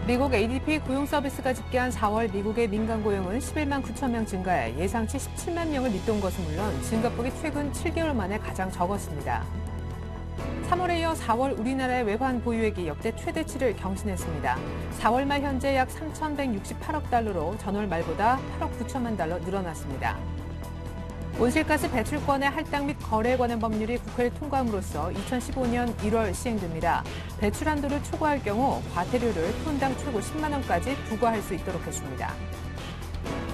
미국 ADP 고용 서비스가 집계한 4월 미국의 민간 고용은 11만 9천 명 증가해 예상치 17만 명을 밑돈 것은 물론 증가폭이 최근 7개월 만에 가장 적었습니다. 3월에 이어 4월 우리나라의 외환 보유액이 역대 최대치를 경신했습니다. 4월 말 현재 약 3,168억 달러로 전월 말보다 8억 9천만 달러 늘어났습니다. 온실가스 배출권의 할당 및 거래에 관한 법률이 국회를 통과함으로써 2015년 1월 시행됩니다. 배출 한도를 초과할 경우 과태료를 톤당 최고 10만 원까지 부과할 수 있도록 했습니다.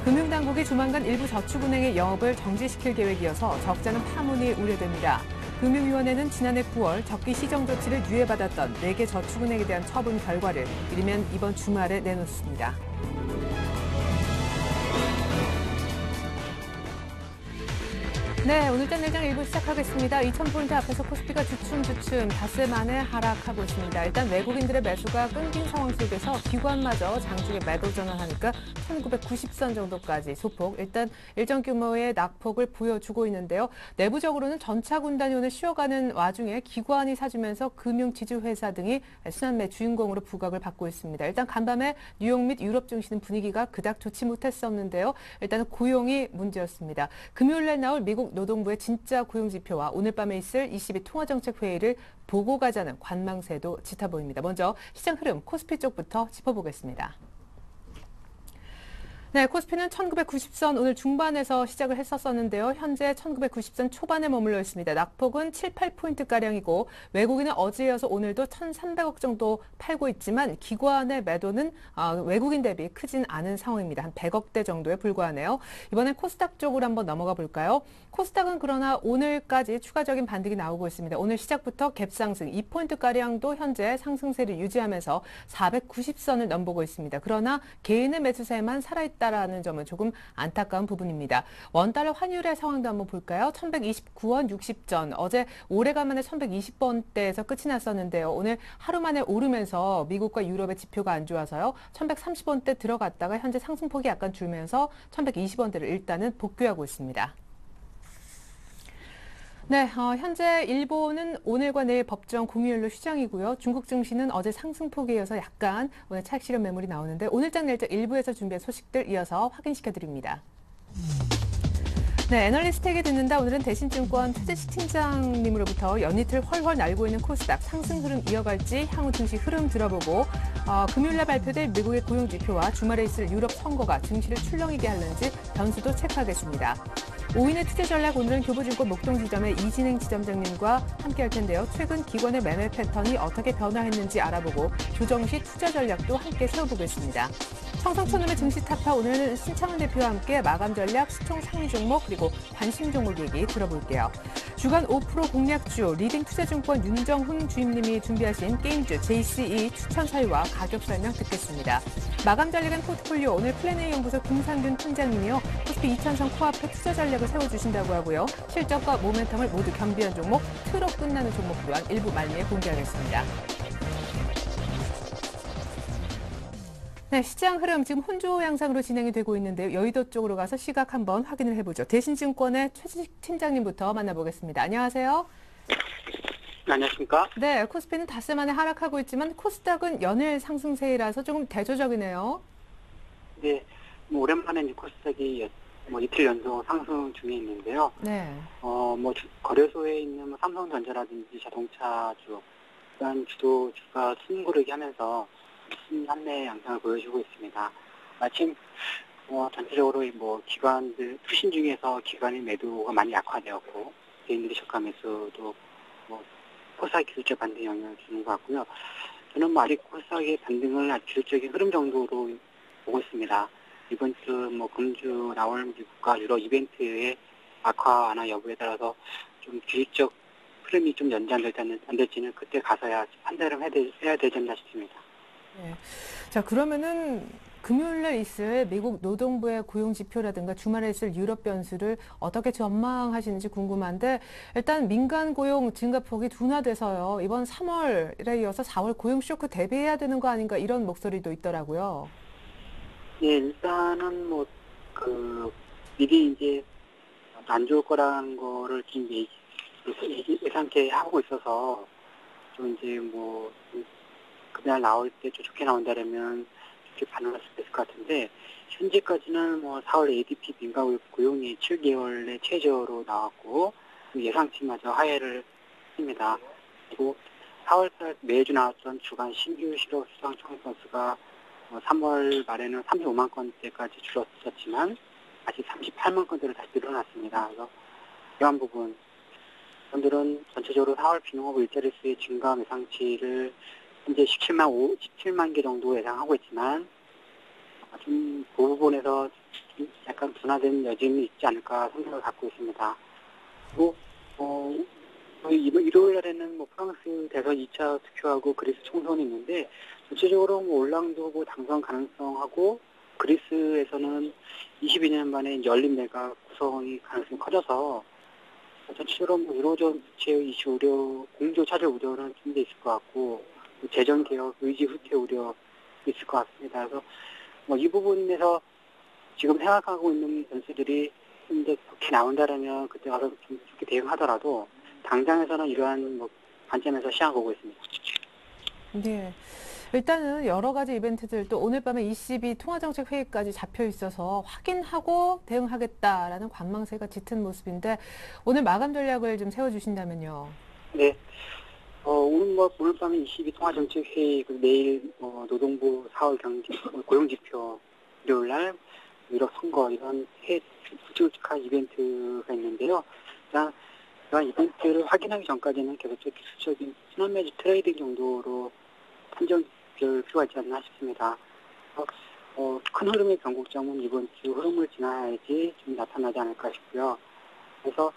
금융당국이 조만간 일부 저축은행의 영업을 정지시킬 계획이어서 적자는 파문이 우려됩니다. 금융위원회는 지난해 9월 적기 시정 조치를 유예받았던 4개 저축은행에 대한 처분 결과를 이르면 이번 주말에 내놓습니다. 네, 오늘장 내장 1부 시작하겠습니다. 2,000포인트 앞에서 코스피가 주춤주춤 닷새 만에 하락하고 있습니다. 일단 외국인들의 매수가 끊긴 상황 속에서 기관마저 장중에 매도 전환하니까 1,990선 정도까지 소폭, 일단 일정 규모의 낙폭을 보여주고 있는데요. 내부적으로는 전차 군단이 오늘 쉬어가는 와중에 기관이 사주면서 금융지주회사 등이 순환매 주인공으로 부각을 받고 있습니다. 일단 간밤에 뉴욕 및 유럽 증시는 분위기가 그닥 좋지 못했었는데요. 일단은 고용이 문제였습니다. 금요일에 나올 미국 노동부의 진짜 고용지표와 오늘 밤에 있을 ECB 통화정책회의를 보고 가자는 관망세도 짙어 보입니다. 먼저 시장 흐름 코스피 쪽부터 짚어보겠습니다. 네, 코스피는 1990선 오늘 중반에서 시작을 했었는데요. 현재 1990선 초반에 머물러 있습니다. 낙폭은 7, 8포인트가량이고 외국인은 어제에 이어서 오늘도 1,300억 정도 팔고 있지만 기관의 매도는 외국인 대비 크진 않은 상황입니다. 한 100억대 정도에 불과하네요. 이번엔 코스닥 쪽으로 한번 넘어가 볼까요? 코스닥은 그러나 오늘까지 추가적인 반등이 나오고 있습니다. 오늘 시작부터 갭상승 2포인트가량도 현재 상승세를 유지하면서 490선을 넘보고 있습니다. 그러나 개인의 매수세만 살아있다라는 점은 조금 안타까운 부분입니다. 원달러 환율의 상황도 한번 볼까요? 1,129원 60전. 어제 오래간만에 1,120원대에서 끝이 났었는데요. 오늘 하루 만에 오르면서 미국과 유럽의 지표가 안 좋아서요. 1,130원대 들어갔다가 현재 상승폭이 약간 줄면서 1,120원대를 일단은 복귀하고 있습니다. 네, 현재 일본은 오늘과 내일 법정 공휴일로 휴장이고요. 중국 증시는 어제 상승폭에 이어서 약간 오늘 차익 실현 매물이 나오는데 오늘장 내일장 일부에서 준비한 소식들 이어서 확인시켜드립니다. 네, 애널리스트에게 듣는다. 오늘은 대신증권 최재식 팀장님으로부터 연이틀 훨훨 날고 있는 코스닥 상승 흐름 이어갈지 향후 증시 흐름 들어보고 금요일날 발표될 미국의 고용지표와 주말에 있을 유럽 선거가 증시를 출렁이게 하는지 변수도 체크하겠습니다. 5인의 투자 전략 오늘은 교보증권 목동지점의 이진행 지점장님과 함께할 텐데요. 최근 기관의 매매 패턴이 어떻게 변화했는지 알아보고 조정 시 투자 전략도 함께 세워보겠습니다. 청성천음의 증시 타파 오늘은 신창원 대표와 함께 마감 전략, 시총 상위 종목 그리고 관심 종목 얘기 들어볼게요. 주간 5% 공략주 리딩 투자증권 윤정훈 주임님이 준비하신 게임주 JCE 추천 사유와 가격 설명 듣겠습니다. 마감 전략은 포트폴리오 오늘 플래너의 연구소 김상균 팀장님이요. 코스피 2000선 코앞에 투자 전략을 세워주신다고 하고요. 실적과 모멘텀을 모두 겸비한 종목, 트로 끝나는 종목 또한 일부 말미에 공개하겠습니다. 네, 시장 흐름 지금 혼조 양상으로 진행이 되고 있는데요. 여의도 쪽으로 가서 시각 한번 확인을 해보죠. 대신증권의 최재식 팀장님부터 만나보겠습니다. 안녕하세요. 네, 안녕하십니까? 네, 코스피는 닷새 만에 하락하고 있지만 코스닥은 연일 상승세이라서 조금 대조적이네요. 네, 오랜만에 이제 코스닥이 이틀 연속 상승 중에 있는데요. 네. 거래소에 있는 삼성전자라든지 자동차주, 일단 주가 숨고르기 하면서 신한내 양상을 보여주고 있습니다. 마침 전체적으로 기관들 투신 중에서 기관의 매도가 많이 약화되었고 개인들의 저가 매수도 코스닥 기술적 반등 영향을 주는 것 같고요. 저는 아직 코스닥의 반등을 아주 기술적인 흐름 정도로 보고 있습니다. 이번 주 금주 나올 미국과 유럽 이벤트의 악화 완화 여부에 따라서 좀 기술적 흐름이 좀 연장될지는 안 될지는 그때 가서야 판단을 해야 되지 않나 싶습니다. 네. 자, 그러면은 금요일날 있을 미국 노동부의 고용지표라든가 주말에 있을 유럽 변수를 어떻게 전망하시는지 궁금한데 일단 민간 고용 증가폭이 둔화돼서요. 이번 3월에 이어서 4월 고용 쇼크 대비해야 되는 거 아닌가 이런 목소리도 있더라고요. 네, 일단은 미리 이제 안 좋을 거라는 거를 지금 예상케 하고 있어서 좀 이제 그날 나올 때 좀 좋게 나온다면 좋게 반응할 수 있을 것 같은데, 현재까지는 뭐 4월 ADP 민가 고용이 7개월 내 최저로 나왔고, 예상치마저 하회를 했습니다. 그리고 4월달 매주 나왔던 주간 신규 실업 수당 청구 건수가 3월 말에는 35만 건대까지 줄었었지만 아직 38만 건대로 다시 늘어났습니다. 그래서 이러한 부분, 분들은 전체적으로 4월 비농업 일자리 수의 증가 예상치를 현재 17만 개 정도 예상하고 있지만 좀 그 부분에서 좀 약간 둔화된 여지는 있지 않을까 생각을 갖고 있습니다. 그리고 일요일 날에는 뭐 프랑스 대선 2차 투표하고 그리스 총선이 있는데 전체적으로 뭐 올랑도 뭐 당선 가능성하고 그리스에서는 22년 만에 열린 내각 구성이 가능성이 커져서 전체적으로 뭐 유로존 부채의 이슈 우려, 공조 차질 우려는 좀 더 있을 것 같고 재정 개혁 의지 후퇴 우려 있을 것 같습니다. 그래서 뭐 이 부분에서 지금 생각하고 있는 변수들이 현재 좋게 나온다라면 그때 가서 좀 좋게 대응하더라도 당장에서는 이러한 뭐 관점에서 시향하고 있습니다. 네. 일단은 여러 가지 이벤트들도 오늘 밤에 ECB 통화정책회의까지 잡혀 있어서 확인하고 대응하겠다라는 관망세가 짙은 모습인데 오늘 마감 전략을 좀 세워주신다면요. 네. 오늘 밤에 ECB 통화정책회의, 내일 노동부 4월 고용지표, 일요일 날 유럽 선거 이런 굵직굵직한 이벤트가 있는데요. 일단 이런 이벤트를 확인하기 전까지는 계속적인 기술적인 순환 매직 트레이딩 정도로 판정될 필요가 있지 않나 싶습니다. 큰 흐름의 변곡점은 이번 주 흐름을 지나야지 좀 나타나지 않을까 싶고요. 그래서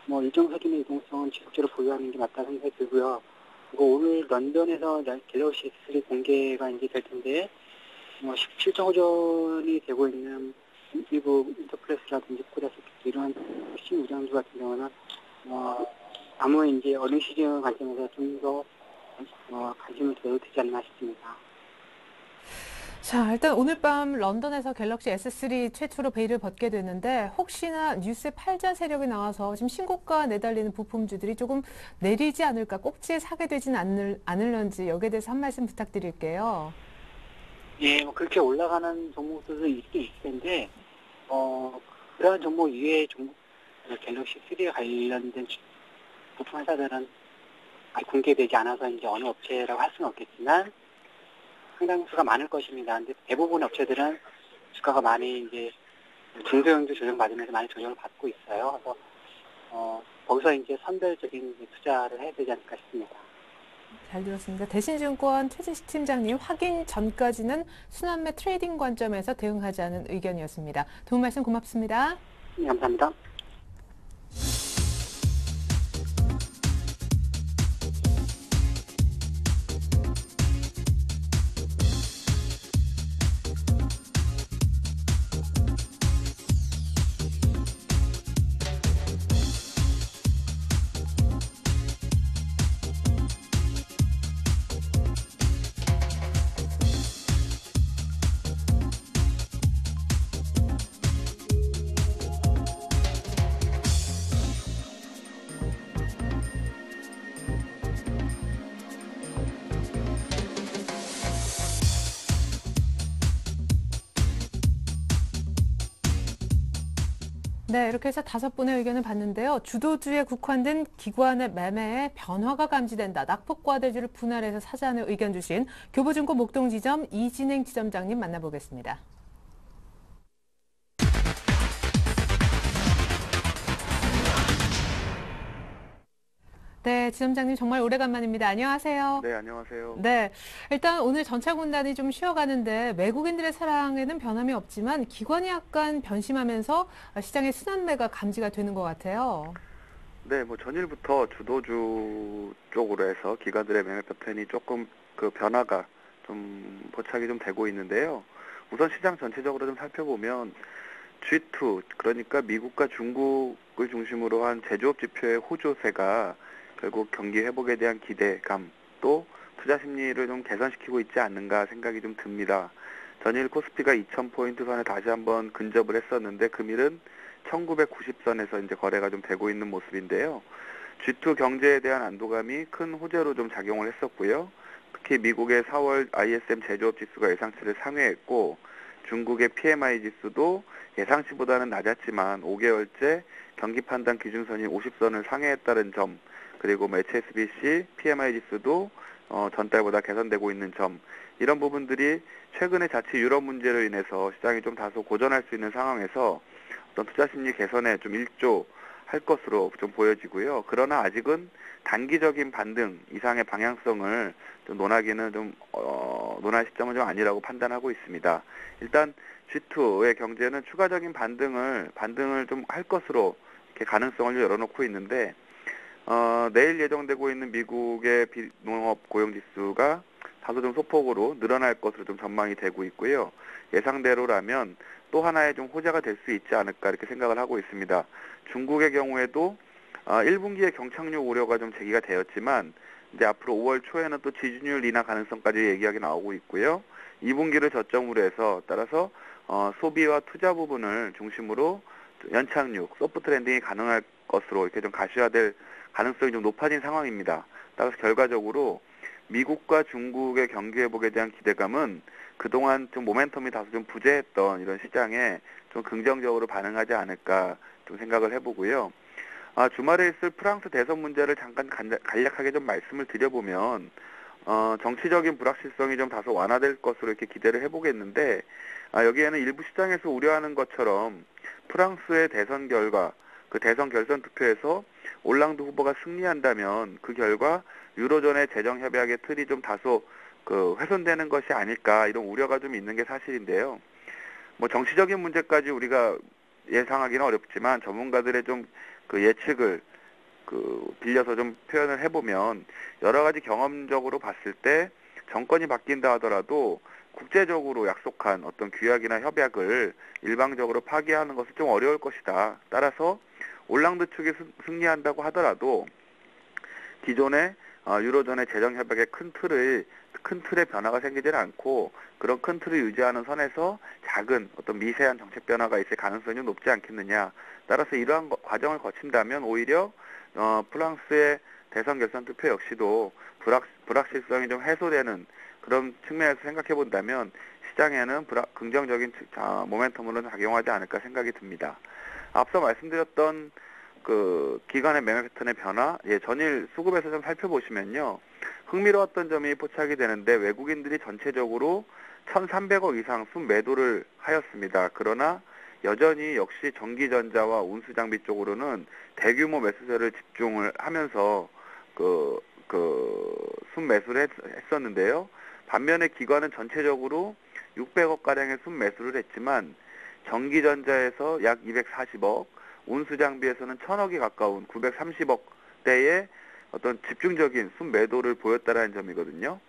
뭐 일정 수준의 이동성은 지속적으로 보유하는 게 맞다는 생각이 들고요. 그리고 오늘 런던에서 갤럭시 S3 공개가 이제 될 텐데, 실적 호전이 되고 있는 일부 인터플래스라든지 코다스키 이런 핵심 우량주 같은 경우는 아무 이제 어린 시즌 관점에서 좀 더 관심을 둬도 되지 않나 싶습니다. 자, 일단 오늘 밤 런던에서 갤럭시 S3 최초로 베일을 벗게 되는데 혹시나 뉴스에 팔자 세력이 나와서 지금 신고가 내달리는 부품주들이 조금 내리지 않을까, 꼭지에 사게 되지는 않을런지 여기에 대해서 한 말씀 부탁드릴게요. 예, 뭐 그렇게 올라가는 종목들도 있긴 있을 텐데, 그러한 종목 이외의 종목, 갤럭시 3에 관련된 부품 회사들은 아직 공개되지 않아서 이제 어느 업체라고 할 수는 없겠지만 상당수가 많을 것입니다. 근데 대부분 업체들은 주가가 많이 이제 중소형주 조정받으면서 많이 조정을 받고 있어요. 그래서 거기서 이제 선별적인 투자를 해야 되지 않을까 싶습니다. 잘 들었습니다. 대신증권 최재식 팀장님, 확인 전까지는 순환매 트레이딩 관점에서 대응하자는 의견이었습니다. 도움 말씀 고맙습니다. 네, 감사합니다. 네, 이렇게 해서 5분의 의견을 봤는데요. 주도주에 국한된 기관의 매매에 변화가 감지된다. 낙폭과대주를 분할해서 사자는 의견 주신 교보증권 목동지점 이진행 지점장님 만나보겠습니다. 네, 지점장님 정말 오래간만입니다. 안녕하세요. 네, 안녕하세요. 네, 일단 오늘 전차 군단이 좀 쉬어가는데 외국인들의 사랑에는 변함이 없지만 기관이 약간 변심하면서 시장의 순환매가 감지가 되는 것 같아요. 네, 뭐 전일부터 주도주 쪽으로 해서 기관들의 매매 패턴이 조금 그 변화가 좀 포착이 좀 되고 있는데요. 우선 시장 전체적으로 좀 살펴보면 G2, 그러니까 미국과 중국을 중심으로 한 제조업 지표의 호조세가 결국 경기 회복에 대한 기대감, 또 투자 심리를 좀 개선시키고 있지 않는가 생각이 좀 듭니다. 전일 코스피가 2000포인트 선에 다시 한번 근접을 했었는데 금일은 1990선에서 이제 거래가 좀 되고 있는 모습인데요. G2 경제에 대한 안도감이 큰 호재로 좀 작용을 했었고요. 특히 미국의 4월 ISM 제조업 지수가 예상치를 상회했고 중국의 PMI 지수도 예상치보다는 낮았지만 5개월째 경기 판단 기준선인 50선을 상회했다는 점, 그리고 HSBC PMI 지수도 전달보다 개선되고 있는 점, 이런 부분들이 최근에 자칫 유럽 문제로 인해서 시장이 좀 다소 고전할 수 있는 상황에서 어떤 투자 심리 개선에 좀 일조할 것으로 좀 보여지고요. 그러나 아직은 단기적인 반등 이상의 방향성을 좀 논하기는 논할 시점은 좀 아니라고 판단하고 있습니다. 일단 G2의 경제는 추가적인 반등을 좀 할 것으로 이렇게 가능성을 열어놓고 있는데, 내일 예정되고 있는 미국의 비농업 고용지수가 다소 좀 소폭으로 늘어날 것으로 좀 전망이 되고 있고요. 예상대로라면 또 하나의 좀 호재가 될 수 있지 않을까 이렇게 생각을 하고 있습니다. 중국의 경우에도 1분기에 경착륙 우려가 좀 제기가 되었지만 이제 앞으로 5월 초에는 또 지준율 인하 가능성까지 얘기하기 나오고 있고요. 2분기를 저점으로 해서 따라서 소비와 투자 부분을 중심으로 연착륙, 소프트 랜딩이 가능할 것으로 이렇게 좀 가시화될 가능성이 좀 높아진 상황입니다. 따라서 결과적으로 미국과 중국의 경기 회복에 대한 기대감은 그동안 좀 모멘텀이 다소 좀 부재했던 이런 시장에 좀 긍정적으로 반응하지 않을까 좀 생각을 해보고요. 주말에 있을 프랑스 대선 문제를 잠깐 간략하게 좀 말씀을 드려보면, 정치적인 불확실성이 좀 다소 완화될 것으로 이렇게 기대를 해보겠는데, 여기에는 일부 시장에서 우려하는 것처럼 프랑스의 대선 결과, 그 대선 결선 투표에서 올랑드 후보가 승리한다면 그 결과 유로존의 재정 협약의 틀이 좀 다소 훼손되는 것이 아닐까, 이런 우려가 좀 있는 게 사실인데요. 뭐 정치적인 문제까지 우리가 예상하기는 어렵지만 전문가들의 좀 예측을 빌려서 좀 표현을 해보면, 여러 가지 경험적으로 봤을 때 정권이 바뀐다 하더라도 국제적으로 약속한 어떤 규약이나 협약을 일방적으로 파기하는 것은 좀 어려울 것이다. 따라서 올랑드 측이 승리한다고 하더라도 기존의 유로존의 재정 협약의 큰 틀의 변화가 생기지는 않고 그런 큰 틀을 유지하는 선에서 작은 어떤 미세한 정책 변화가 있을 가능성이 높지 않겠느냐. 따라서 이러한 과정을 거친다면 오히려 프랑스의 대선 결선 투표 역시도 불확실성이 좀 해소되는 그런 측면에서 생각해 본다면 시장에는 긍정적인 모멘텀으로 작용하지 않을까 생각이 듭니다. 앞서 말씀드렸던 기관의 매매 패턴의 변화, 전일 수급에서 좀 살펴보시면요. 흥미로웠던 점이 포착이 되는데, 외국인들이 전체적으로 1,300억 이상 순매도를 하였습니다. 그러나 여전히 역시 전기전자와 운수장비 쪽으로는 대규모 매수세를 집중을 하면서 순매수를 했었는데요. 반면에 기관은 전체적으로 600억가량의 순매수를 했지만 전기전자에서 약 240억, 운수장비에서는 1,000억이 가까운 930억대의 어떤 집중적인 순매도를 보였다라는 점이거든요.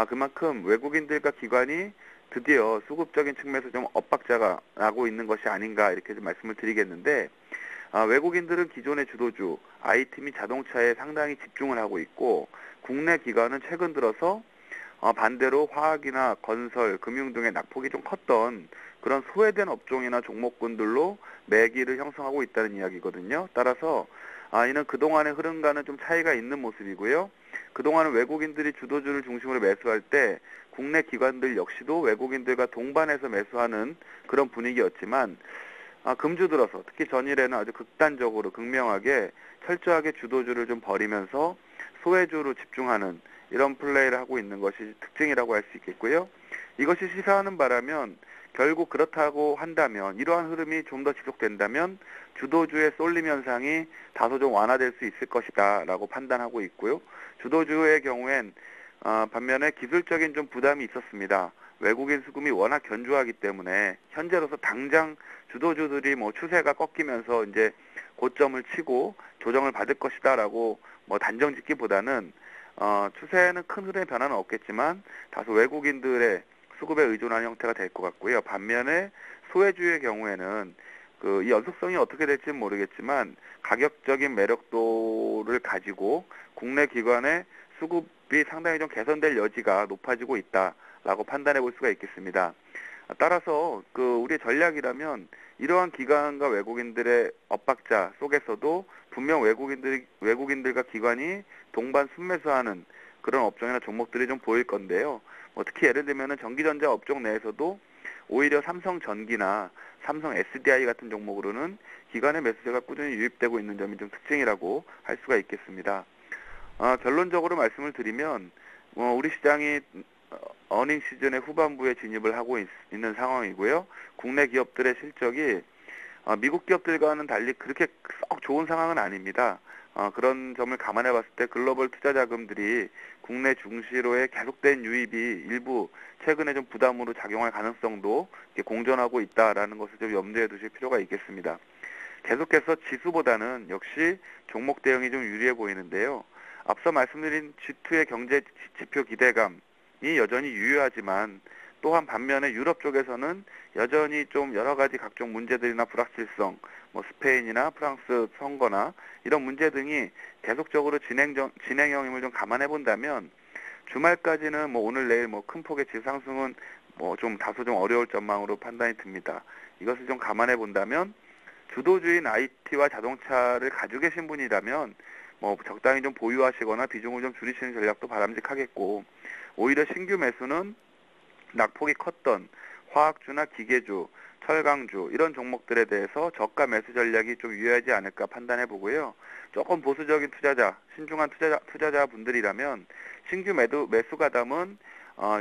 그만큼 외국인들과 기관이 드디어 수급적인 측면에서 좀 엇박자가 나고 있는 것이 아닌가 이렇게 좀 말씀을 드리겠는데, 외국인들은 기존의 주도주, IT 및 자동차에 상당히 집중을 하고 있고, 국내 기관은 최근 들어서 반대로 화학이나 건설, 금융 등의 낙폭이 좀 컸던 그런 소외된 업종이나 종목군들로 매기를 형성하고 있다는 이야기거든요. 따라서 이는 그동안의 흐름과는 좀 차이가 있는 모습이고요. 그동안은 외국인들이 주도주를 중심으로 매수할 때 국내 기관들 역시도 외국인들과 동반해서 매수하는 그런 분위기였지만, 금주 들어서 특히 전일에는 아주 극단적으로 극명하게 철저하게 주도주를 좀 버리면서 소외주로 집중하는 이런 플레이를 하고 있는 것이 특징이라고 할 수 있겠고요. 이것이 시사하는 바라면 결국 그렇다고 한다면, 이러한 흐름이 좀 더 지속된다면 주도주의 쏠림 현상이 다소 좀 완화될 수 있을 것이다 라고 판단하고 있고요. 주도주의 경우엔 반면에 기술적인 좀 부담이 있었습니다. 외국인 수급이 워낙 견조하기 때문에 현재로서 당장 주도주들이 추세가 꺾이면서 이제 고점을 치고 조정을 받을 것이다 라고 단정 짓기보다는 추세에는 큰 흐름의 변화는 없겠지만 다소 외국인들의 수급에 의존하는 형태가 될 것 같고요. 반면에 소외주의 경우에는 이 연속성이 어떻게 될지는 모르겠지만 가격적인 매력도를 가지고 국내 기관의 수급이 상당히 좀 개선될 여지가 높아지고 있다라고 판단해 볼 수가 있겠습니다. 따라서 우리의 전략이라면 이러한 기관과 외국인들의 엇박자 속에서도 분명 외국인들과 기관이 동반 순매수하는 그런 업종이나 종목들이 좀 보일 건데요. 뭐 특히 예를 들면은 전기전자 업종 내에서도 오히려 삼성전기나 삼성 SDI 같은 종목으로는 기관의 매수세가 꾸준히 유입되고 있는 점이 좀 특징이라고 할 수가 있겠습니다. 결론적으로 말씀을 드리면 우리 시장이 어닝 시즌의 후반부에 진입을 하고 있는 상황이고요. 국내 기업들의 실적이 미국 기업들과는 달리 그렇게 썩 좋은 상황은 아닙니다. 그런 점을 감안해 봤을 때 글로벌 투자 자금들이 국내 중시로의 계속된 유입이 일부 최근에 좀 부담으로 작용할 가능성도 공존하고 있다라는 것을 좀 염두에 두실 필요가 있겠습니다. 계속해서 지수보다는 역시 종목 대응이 좀 유리해 보이는데요. 앞서 말씀드린 G2의 경제 지표 기대감이 여전히 유효하지만 또한 반면에 유럽 쪽에서는 여전히 좀 여러 가지 각종 문제들이나 불확실성, 뭐 스페인이나 프랑스 선거나 이런 문제 등이 계속적으로 진행형임을 좀 감안해 본다면 주말까지는 뭐 오늘 내일 뭐 큰 폭의 지수 상승은 뭐 좀 다소 좀 어려울 전망으로 판단이 듭니다. 이것을 좀 감안해 본다면 주도주인 IT와 자동차를 가지고 계신 분이라면 뭐 적당히 좀 보유하시거나 비중을 좀 줄이시는 전략도 바람직하겠고, 오히려 신규 매수는 낙폭이 컸던 화학주나 기계주, 철강주 이런 종목들에 대해서 저가 매수 전략이 좀 유효하지 않을까 판단해 보고요. 조금 보수적인 투자자, 신중한 투자자분들이라면 신규 매수 가담은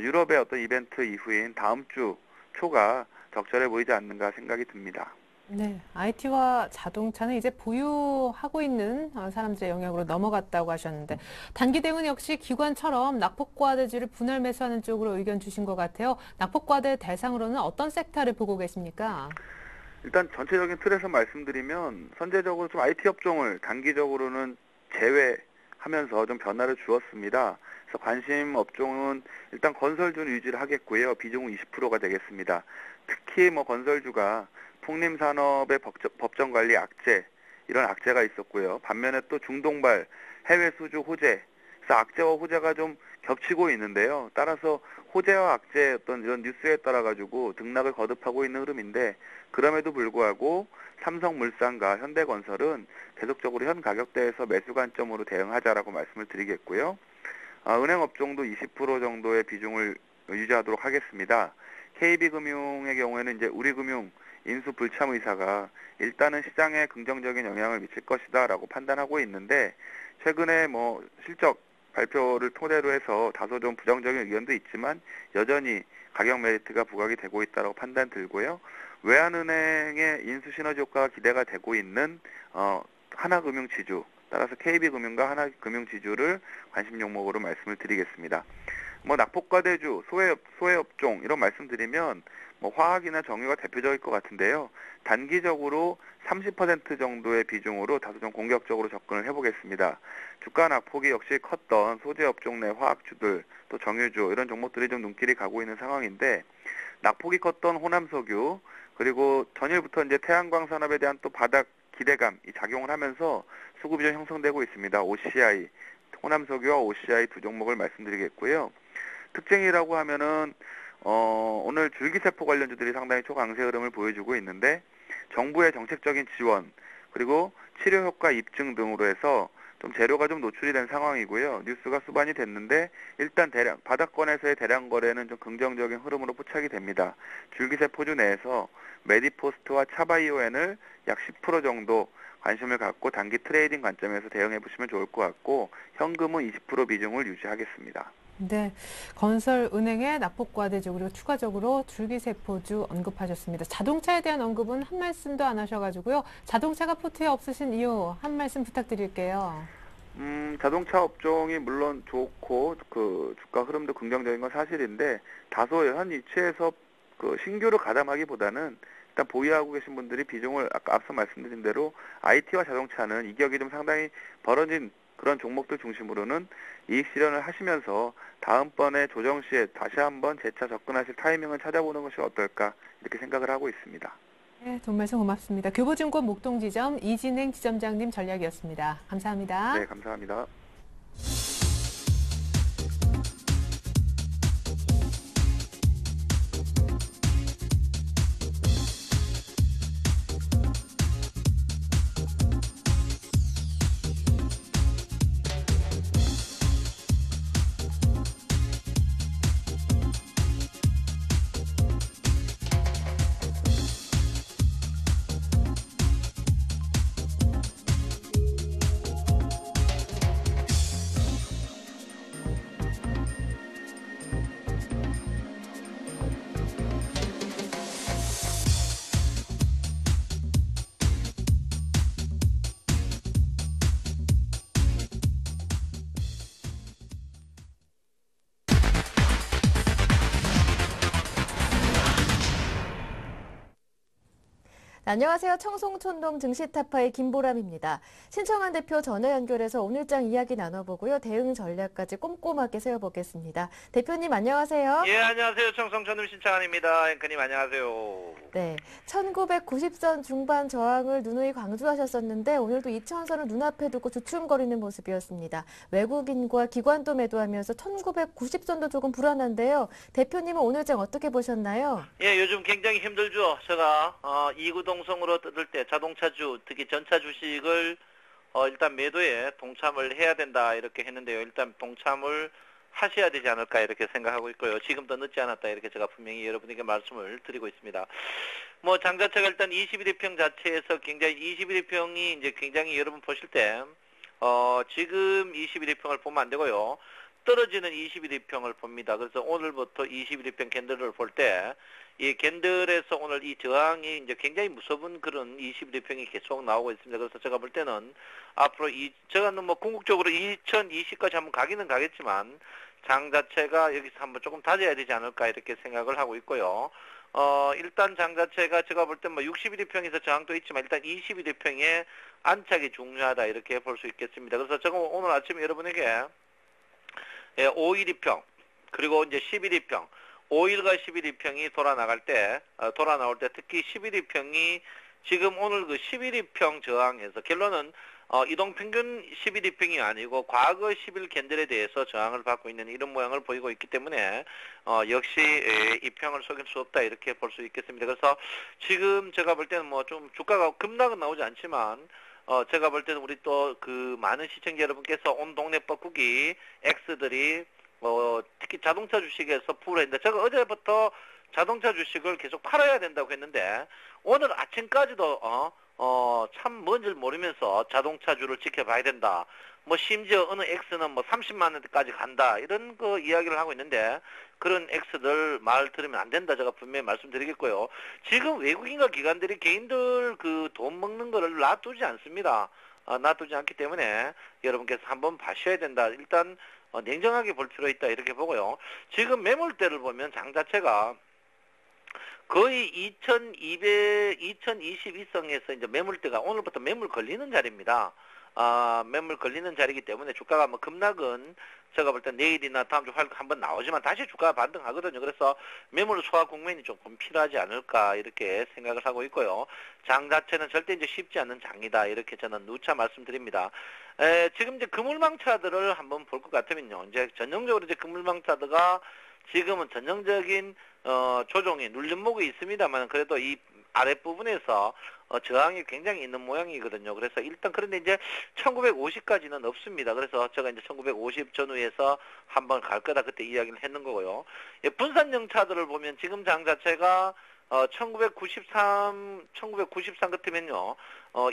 유럽의 어떤 이벤트 이후인 다음 주 초가 적절해 보이지 않는가 생각이 듭니다. 네, IT와 자동차는 이제 보유하고 있는 사람들의 영역으로 넘어갔다고 하셨는데 단기 대응은 역시 기관처럼 낙폭과대주를 분할 매수하는 쪽으로 의견 주신 것 같아요. 낙폭과대 대상으로는 어떤 섹터를 보고 계십니까? 일단 전체적인 틀에서 말씀드리면 선제적으로 좀 IT 업종을 단기적으로는 제외하면서 좀 변화를 주었습니다. 그래서 관심 업종은 일단 건설주는 유지를 하겠고요. 비중은 20%가 되겠습니다. 특히 뭐 건설주가 풍림산업의 법정관리 악재, 이런 악재가 있었고요. 반면에 또 중동발, 해외 수주 호재, 그래서 악재와 호재가 좀 겹치고 있는데요. 따라서 호재와 악재의 어떤 이런 뉴스에 따라 가지고 등락을 거듭하고 있는 흐름인데, 그럼에도 불구하고 삼성물산과 현대건설은 계속적으로 현 가격대에서 매수 관점으로 대응하자라고 말씀을 드리겠고요. 은행업종도 20% 정도의 비중을 유지하도록 하겠습니다. KB금융의 경우에는 이제 우리금융 인수 불참 의사가 일단은 시장에 긍정적인 영향을 미칠 것이다라고 판단하고 있는데, 최근에 뭐 실적 발표를 토대로 해서 다소 좀 부정적인 의견도 있지만 여전히 가격 메리트가 부각이 되고 있다고 판단 들고요. 외환은행의 인수 시너지 효과가 기대가 되고 있는 하나금융지주, 따라서 KB금융과 하나금융지주를 관심 종목으로 말씀을 드리겠습니다. 뭐 낙폭과대주, 소외업종 이런 말씀드리면 뭐 화학이나 정유가 대표적일 것 같은데요. 단기적으로 30% 정도의 비중으로 다소 좀 공격적으로 접근을 해보겠습니다. 주가 낙폭이 역시 컸던 소재업종 내 화학주들, 또 정유주 이런 종목들이 좀 눈길이 가고 있는 상황인데, 낙폭이 컸던 호남석유, 그리고 전일부터 이제 태양광 산업에 대한 또 바닥 기대감이 작용을 하면서 수급이 좀 형성되고 있습니다. OCI, 호남석유와 OCI 두 종목을 말씀드리겠고요. 특징이라고 하면은 오늘 줄기세포 관련주들이 상당히 초강세 흐름을 보여주고 있는데, 정부의 정책적인 지원, 그리고 치료 효과 입증 등으로 해서 좀 재료가 좀 노출이 된 상황이고요. 뉴스가 수반이 됐는데 일단 바닥권에서의 대량 거래는 좀 긍정적인 흐름으로 포착이 됩니다. 줄기세포주 내에서 메디포스트와 차바이오엔을 약 10% 정도 관심을 갖고 단기 트레이딩 관점에서 대응해 보시면 좋을 것 같고, 현금은 20% 비중을 유지하겠습니다. 네, 건설은행의 낙폭과대주 그리고 추가적으로 줄기세포주 언급하셨습니다. 자동차에 대한 언급은 한 말씀도 안 하셔가지고요. 자동차가 포트에 없으신 이유 한 말씀 부탁드릴게요. 자동차 업종이 물론 좋고 그 주가 흐름도 긍정적인 건 사실인데, 다소 현 위치에서 그 신규로 가담하기보다는 일단 보유하고 계신 분들이 비중을 아까 앞서 말씀드린 대로 IT와 자동차는 이격이 좀 상당히 벌어진 그런 종목들 중심으로는 이익 실현을 하시면서 다음번에 조정 시에 다시 한번 재차 접근하실 타이밍을 찾아보는 것이 어떨까, 이렇게 생각을 하고 있습니다. 네, 도움 말씀 고맙습니다. 교보증권 목동지점 이진행 지점장님 전략이었습니다. 감사합니다. 네, 감사합니다. 안녕하세요. 청송촌동 증시타파의 김보람입니다. 신청한 대표 전화 연결해서 오늘장 이야기 나눠보고요. 대응 전략까지 꼼꼼하게 세워보겠습니다. 대표님 안녕하세요. 예, 안녕하세요. 청송촌동 신청환입니다. 앵커님 안녕하세요. 네, 1990선 중반 저항을 누누이 강조하셨었는데 오늘도 2000선을 눈앞에 두고 주춤거리는 모습이었습니다. 외국인과 기관도 매도하면서 1990선도 조금 불안한데요. 대표님은 오늘장 어떻게 보셨나요? 예, 요즘 굉장히 힘들죠. 제가 이구동성으로 뜯을 때 자동차주, 특히 전차 주식을 일단 매도에 동참을 해야 된다 이렇게 했는데요. 일단 동참을 하셔야 되지 않을까 이렇게 생각하고 있고요. 지금도 늦지 않았다 이렇게 제가 분명히 여러분에게 말씀을 드리고 있습니다. 뭐 장 자체가 일단 21일평 자체에서 굉장히 21일평이 이제 굉장히 여러분 보실 때 지금 21일평을 보면 안 되고요. 떨어지는 21일평을 봅니다. 그래서 오늘부터 21일평 캔들을 볼 때 이 캔들에서 오늘 이 저항이 이제 굉장히 무서운 그런 21일평이 계속 나오고 있습니다. 그래서 제가 볼 때는 앞으로 제가 뭐 궁극적으로 2020까지 한번 가기는 가겠지만 장 자체가 여기서 한번 조금 다져야 되지 않을까 이렇게 생각을 하고 있고요. 일단 장 자체가 제가 볼 때 뭐 61일평에서 저항도 있지만 일단 21일평에 안착이 중요하다 이렇게 볼 수 있겠습니다. 그래서 제가 오늘 아침에 여러분에게 5일이평 그리고 이제 11일평 5일과 11일평이 돌아나올 때 특히 11일평이 지금 오늘 그 11일평 저항에서 결론은 이동평균 11일평이 아니고 과거 10일 캔들에 대해서 저항을 받고 있는 이런 모양을 보이고 있기 때문에 역시 이 평을 속일 수 없다 이렇게 볼 수 있겠습니다. 그래서 지금 제가 볼 때는 뭐 좀 주가가 급락은 나오지 않지만 제가 볼 때는 우리 또 그 많은 시청자 여러분께서 온 동네 뻐꾸기 X들이 특히 자동차 주식에서 풀어있는데 제가 어제부터 자동차 주식을 계속 팔아야 된다고 했는데 오늘 아침까지도 참 뭔지를 모르면서 자동차주를 지켜봐야 된다. 뭐 심지어 어느 X는 뭐 30만 원대까지 간다. 이런 그 이야기를 하고 있는데 그런 X들 말 들으면 안 된다. 제가 분명히 말씀드리겠고요. 지금 외국인과 기관들이 개인들 그 돈 먹는 거를 놔두지 않습니다. 놔두지 않기 때문에 여러분께서 한번 봐셔야 된다. 일단 냉정하게 볼 필요 있다 이렇게 보고요. 지금 매물대를 보면 장 자체가 거의 2222성에서 이제 매물대가 오늘부터 매물 걸리는 자리입니다. 매물 걸리는 자리이기 때문에 주가가 뭐 급락은 제가 볼 때 내일이나 다음 주 화요일 한번 나오지만 다시 주가가 반등하거든요. 그래서 매물 소화 국면이 조금 필요하지 않을까 이렇게 생각을 하고 있고요. 장 자체는 절대 이제 쉽지 않은 장이다 이렇게 저는 누차 말씀드립니다. 지금 이제 그물망차들을 한번 볼 것 같으면요. 이제 전형적으로 이제 그물망차들가 지금은 전형적인 조정이 눌림목이 있습니다만 그래도 이 아랫부분에서 저항이 굉장히 있는 모양이거든요. 그래서 일단 그런데 이제 1950까지는 없습니다. 그래서 제가 이제 1950 전후에서 한번 갈 거다 그때 이야기를 했는 거고요. 분산형 차들을 보면 지금 장 자체가 1993 같으면요,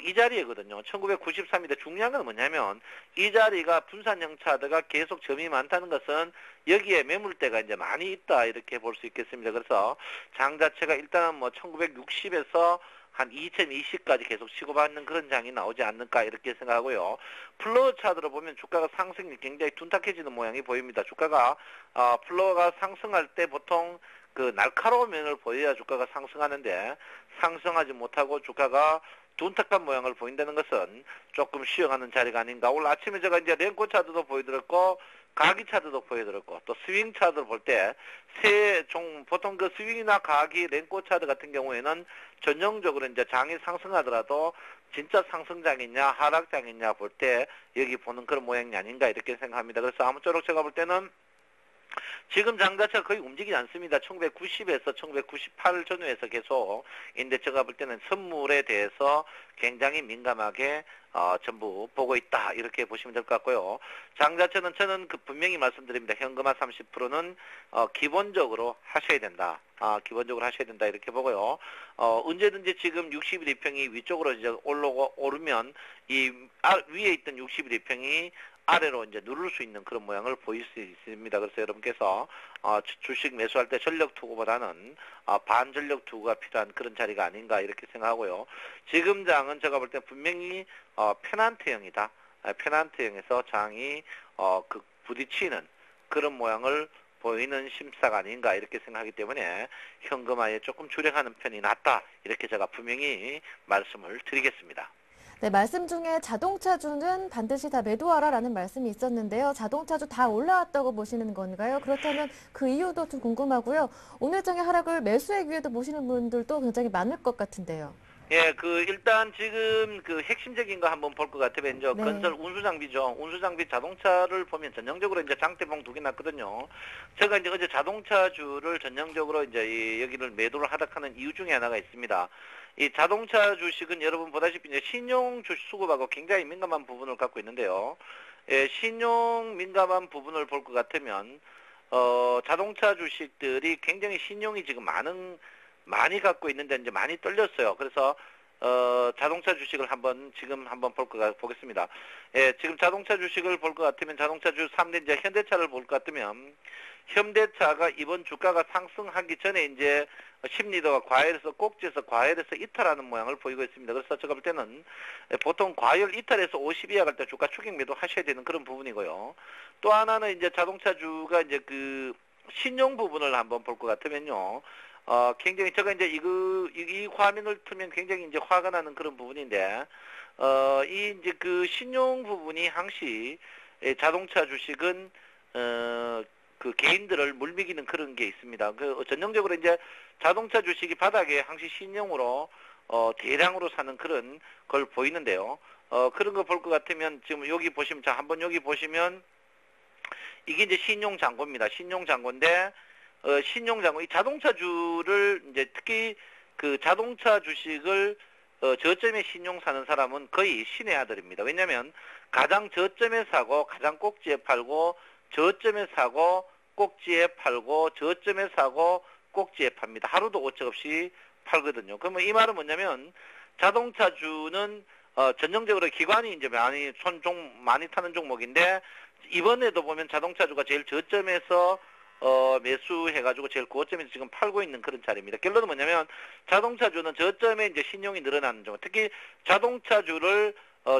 이 자리에거든요. 1993인데 중요한 건 뭐냐면, 이 자리가 분산형 차드가 계속 점이 많다는 것은 여기에 매물대가 이제 많이 있다, 이렇게 볼 수 있겠습니다. 그래서 장 자체가 일단은 뭐 1960에서 한 2020까지 계속 치고받는 그런 장이 나오지 않을까 이렇게 생각하고요. 플로어 차트로 보면 주가가 상승이 굉장히 둔탁해지는 모양이 보입니다. 주가가 플로어가 상승할 때 보통 그 날카로운 면을 보여야 주가가 상승하는데 상승하지 못하고 주가가 둔탁한 모양을 보인다는 것은 조금 쉬어가는 자리가 아닌가. 오늘 아침에 제가 이제 렌코 차트도 보여드렸고 가기 차트도 보여드렸고 또 스윙 차트를 볼 때 보통 그 스윙이나 가기 렌코 차트 같은 경우에는 전형적으로 이제 장이 상승하더라도 진짜 상승장이냐 하락장이냐 볼 때 여기 보는 그런 모양이 아닌가 이렇게 생각합니다. 그래서 아무쪼록 제가 볼 때는 지금 장 자체가 거의 움직이지 않습니다. 1990에서 1998 전후에서 계속 인데 제가 볼 때는 선물에 대해서 굉장히 민감하게 전부 보고 있다 이렇게 보시면 될 것 같고요. 장 자체는 저는 분명히 말씀드립니다. 현금화 30%는 기본적으로 하셔야 된다. 기본적으로 하셔야 된다 이렇게 보고요. 언제든지 지금 61일평이 위쪽으로 이제 오르면 이 위에 있던 61일평이 아래로 이제 누를 수 있는 그런 모양을 보일 수 있습니다. 그래서 여러분께서 주식 매수할 때 전력 투구보다는 반전력 투구가 필요한 그런 자리가 아닌가 이렇게 생각하고요. 지금 장은 제가 볼 때 분명히 페난트형이다. 페난트형에서 장이 부딪히는 그런 모양을 보이는 심사가 아닌가 이렇게 생각하기 때문에 현금화에 조금 주력하는 편이 낫다 이렇게 제가 분명히 말씀을 드리겠습니다. 네, 말씀 중에 자동차주는 반드시 다 매도하라라는 말씀이 있었는데요. 자동차주 다 올라왔다고 보시는 건가요? 그렇다면 그 이유도 좀 궁금하고요. 오늘장의 하락을 매수액 위에도 보시는 분들도 굉장히 많을 것 같은데요. 예, 일단 지금 핵심적인 거 한번 볼 것 같으면, 이제 네. 건설 운수장비죠. 운수장비 자동차를 보면 전형적으로 이제 장대봉 두 개 났거든요. 제가 이제 어제 자동차주를 전형적으로 이제 여기를 매도를 하락하는 이유 중에 하나가 있습니다. 이 자동차 주식은 여러분 보다시피 이제 신용 주식 수급하고 굉장히 민감한 부분을 갖고 있는데요. 예, 신용 민감한 부분을 볼 것 같으면, 자동차 주식들이 굉장히 신용이 지금 많이 갖고 있는데 이제 많이 떨렸어요. 그래서 자동차 주식을 지금 한번 보겠습니다. 예, 지금 자동차 주식을 볼 것 같으면 자동차주 3대 이제 현대차를 볼 것 같으면 현대차가 이번 주가가 상승하기 전에 이제 심리도가 과열해서 꼭지에서 과열해서 이탈하는 모양을 보이고 있습니다. 그래서 제가 볼 때는 보통 과열 이탈해서 50 이하 갈 때 주가 추격 매도 하셔야 되는 그런 부분이고요. 또 하나는 이제 자동차주가 이제 신용 부분을 한번 볼 것 같으면요. 굉장히 제가 이제 이 화면을 틀면 굉장히 이제 화가 나는 그런 부분인데, 이제 신용 부분이 항시 자동차 주식은, 개인들을 물미기는 그런 게 있습니다. 전형적으로 이제 자동차 주식이 바닥에 항시 신용으로, 대량으로 사는 그런 걸 보이는데요. 그런 거 볼 것 같으면 지금 여기 보시면, 한번 여기 보시면, 이게 이제 신용잔고입니다. 신용잔고인데, 이 자동차주를 이제 특히 자동차 주식을 저점에 신용 사는 사람은 거의 신의 아들입니다. 왜냐하면 가장 저점에 사고 가장 꼭지에 팔고 저점에 사고 꼭지에 팔고 저점에 사고 꼭지에 팝니다. 하루도 오차 없이 팔거든요. 그러면 이 말은 뭐냐면 자동차주는 전형적으로 기관이 이제 많이 타는 종목인데 이번에도 보면 자동차주가 제일 저점에서 매수해가지고 제일 고점에서 지금 팔고 있는 그런 자리입니다. 결론은 뭐냐면 자동차주는 저점에 이제 신용이 늘어나는 종목. 특히 자동차주를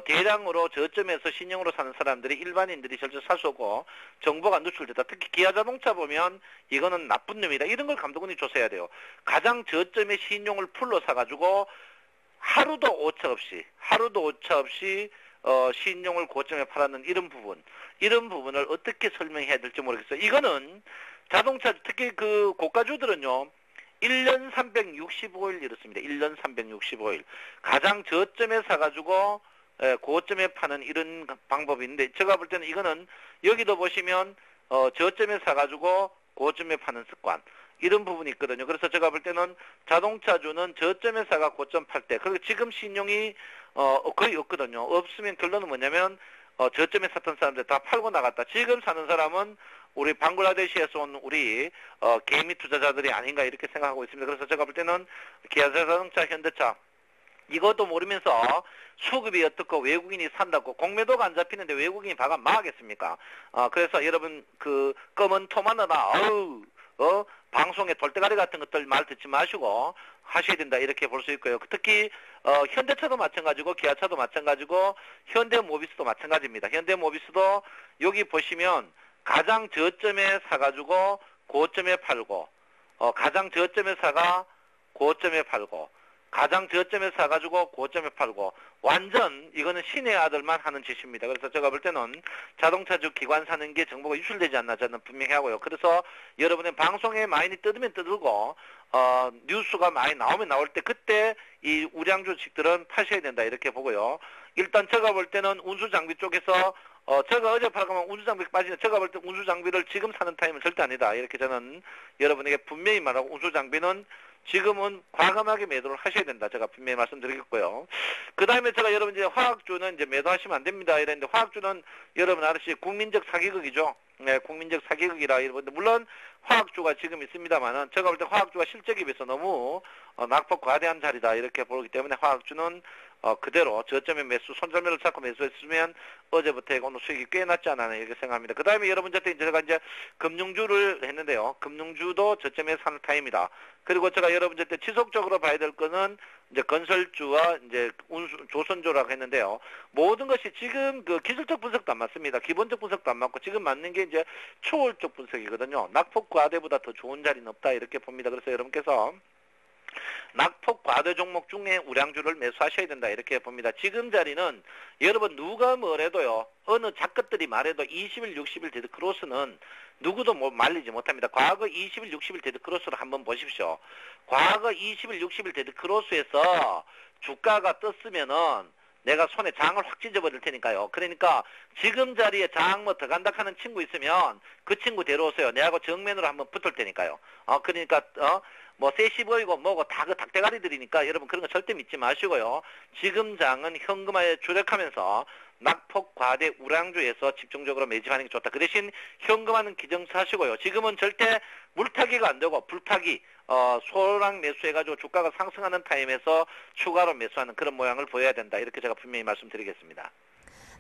대량으로 저점에서 신용으로 사는 사람들이 일반인들이 절대 살 수 없고 정보가 누출됐다. 특히 기아자동차 보면 이거는 나쁜 놈이다. 이런 걸 감독원이 조사해야 돼요. 가장 저점에 신용을 풀로 사가지고 하루도 오차 없이 신용을 고점에 팔았는 이런 부분을 어떻게 설명해야 될지 모르겠어요. 이거는 자동차 특히 고가주들은요. 1년 365일 이렇습니다. 1년 365일. 가장 저점에 사가지고 고점에 파는 이런 방법인데 제가 볼 때는 이거는 여기도 보시면 저점에 사가지고 고점에 파는 습관. 이런 부분이 있거든요. 그래서 제가 볼 때는 자동차주는 저점에 사가 고점 팔 때, 그리고 지금 신용이 거의 없거든요. 없으면 결론은 뭐냐면 저점에 샀던 사람들 다 팔고 나갔다. 지금 사는 사람은 우리 방글라데시에서 온 우리 개미 투자자들이 아닌가 이렇게 생각하고 있습니다. 그래서 제가 볼 때는 기아자동차, 현대차 이것도 모르면서 수급이 어떻고 외국인이 산다고 공매도가 안 잡히는데 외국인이 박아 하겠습니까? 그래서 여러분 검은 토마너나 방송에 돌대가리 같은 것들 말 듣지 마시고 하셔야 된다 이렇게 볼 수 있고요. 특히 현대차도 마찬가지고 기아차도 마찬가지고 현대모비스도 마찬가지입니다. 현대모비스도 여기 보시면 가장 저점에 사가지고 고점에 팔고 가장 저점에 사가 고점에 팔고 가장 저점에 사가지고 고점에 팔고 완전 이거는 신의 아들만 하는 짓입니다. 그래서 제가 볼 때는 자동차주 기관 사는 게 정보가 유출되지 않나 저는 분명히 하고요. 그래서 여러분의 방송에 많이 뜯으면 뜯고 뉴스가 많이 나오면 나올 때 그때 이 우량 주식들은 파셔야 된다 이렇게 보고요. 일단 제가 볼 때는 운수장비 쪽에서 제가 어제 팔아가면 운수장비 빠지는 제가 볼 때 운수장비를 지금 사는 타임은 절대 아니다. 이렇게 저는 여러분에게 분명히 말하고 운수장비는 지금은 과감하게 매도를 하셔야 된다. 제가 분명히 말씀드리겠고요. 그 다음에 제가 여러분 이제 화학주는 이제 매도하시면 안 됩니다. 이랬는데 화학주는 여러분 아시지 국민적 사기극이죠. 네, 국민적 사기극이라 이러는데 물론 화학주가 지금 있습니다만은 제가 볼 때 화학주가 실적에 비해서 너무 낙폭 과대한 자리다 이렇게 보기 때문에 화학주는 그대로 저점의 매수, 손절매를 잡고 매수했으면 어제부터 오늘 수익이 꽤 낮지 않았나 이렇게 생각합니다. 그 다음에 여러분 제가 이제 금융주를 했는데요. 금융주도 저점에 사는 타입니다. 그리고 제가 여러분한테 지속적으로 봐야 될 거는 이제 건설주와 이제 조선주라고 했는데요. 모든 것이 지금 그 기술적 분석도 안 맞습니다. 기본적 분석도 안 맞고 지금 맞는 게 이제 초월적 분석이거든요. 낙폭 과대보다 더 좋은 자리는 없다 이렇게 봅니다. 그래서 여러분께서 낙폭 과대 종목 중에 우량주를 매수하셔야 된다 이렇게 봅니다. 지금 자리는 여러분 누가 뭐래도요. 어느 작것들이 말해도 20일, 60일 데드크로스는 누구도 말리지 못합니다. 과거 20일, 60일 데드크로스를 한번 보십시오. 과거 20일, 60일 데드크로스에서 주가가 떴으면은 내가 손에 장을 확 찢어버릴 테니까요. 그러니까 지금 자리에 장 뭐 더 간다 하는 친구 있으면 그 친구 데려오세요. 내하고 정면으로 한번 붙을 테니까요. 그러니까 뭐 셋이 보이고 뭐고 다 그 닭대가리들이니까 여러분 그런 거 절대 믿지 마시고요. 지금 장은 현금화에 주력하면서 낙폭 과대 우량주에서 집중적으로 매집하는 게 좋다. 그 대신 현금화는 기정사하시고요. 지금은 절대 물타기가 안 되고 불타기 소량 매수해가지고 주가가 상승하는 타임에서 추가로 매수하는 그런 모양을 보여야 된다. 이렇게 제가 분명히 말씀드리겠습니다.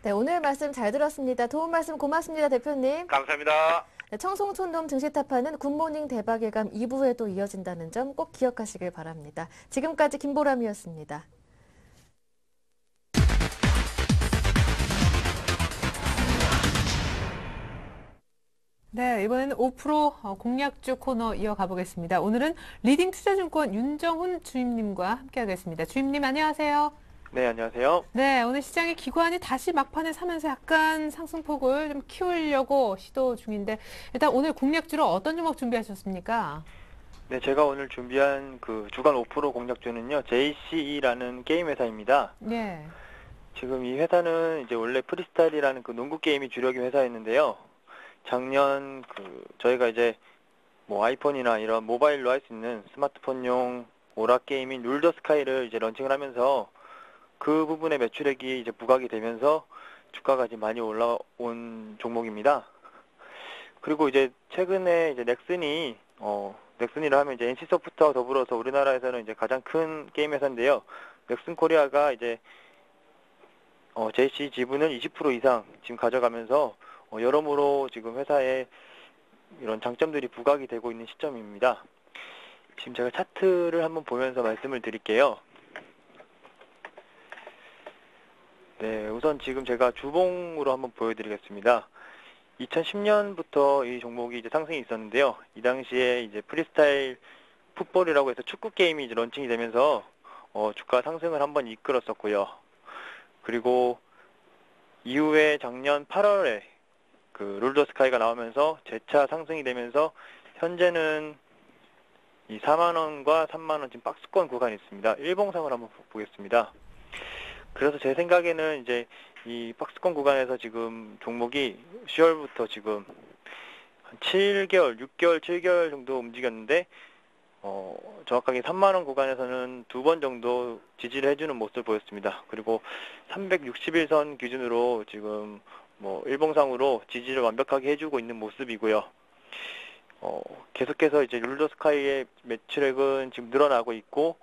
네, 오늘 말씀 잘 들었습니다. 도움 말씀 고맙습니다, 대표님. 감사합니다. 네, 청송촌돔 증시타파는 굿모닝 대박예감 2부에도 이어진다는 점 꼭 기억하시길 바랍니다. 지금까지 김보람이었습니다. 네, 이번에는 5% 공략주 코너 이어가 보겠습니다. 오늘은 리딩 투자증권 윤정훈 주임님과 함께하겠습니다. 주임님 안녕하세요. 네, 안녕하세요. 네, 오늘 시장의 기관이 다시 막판에 사면서 약간 상승폭을 좀 키우려고 시도 중인데 일단 오늘 공략주로 어떤 종목 준비하셨습니까? 네, 제가 오늘 준비한 그 주간 5% 공략주는요, JCE라는 게임 회사입니다. 네. 지금 이 회사는 이제 원래 프리스타일이라는 그 농구 게임이 주력인 회사였는데요. 작년 저희가 이제 뭐 아이폰이나 이런 모바일로 할 수 있는 스마트폰용 오락 게임인 룰더 스카이를 이제 런칭을 하면서 그 부분의 매출액이 이제 부각이 되면서 주가가 지금 많이 올라온 종목입니다. 그리고 이제 최근에 이제 넥슨이라 하면 이제 NC소프트와 더불어서 우리나라에서는 이제 가장 큰 게임 회사인데요. 넥슨 코리아가 이제 JC 지분을 20% 이상 지금 가져가면서 여러모로 지금 회사에 이런 장점들이 부각이 되고 있는 시점입니다. 지금 제가 차트를 한번 보면서 말씀을 드릴게요. 네, 우선 지금 제가 주봉으로 한번 보여드리겠습니다. 2010년부터 이 종목이 이제 상승이 있었는데요. 이 당시에 이제 프리스타일 풋볼이라고 해서 축구 게임이 이제 런칭이 되면서 주가 상승을 한번 이끌었었고요. 그리고 이후에 작년 8월에 그 룰더 스카이가 나오면서 재차 상승이 되면서 현재는 이 4만원과 3만원 지금 박스권 구간이 있습니다. 일봉상을 한번 보겠습니다. 그래서 제 생각에는 이제 이 박스권 구간에서 지금 종목이 10월부터 지금 한 7개월, 6개월, 7개월 정도 움직였는데 정확하게 3만원 구간에서는 2번 정도 지지를 해주는 모습을 보였습니다. 그리고 360일선 기준으로 지금 뭐 일봉상으로 지지를 완벽하게 해주고 있는 모습이고요. 계속해서 이제 룰더 스카이의 매출액은 지금 늘어나고 있고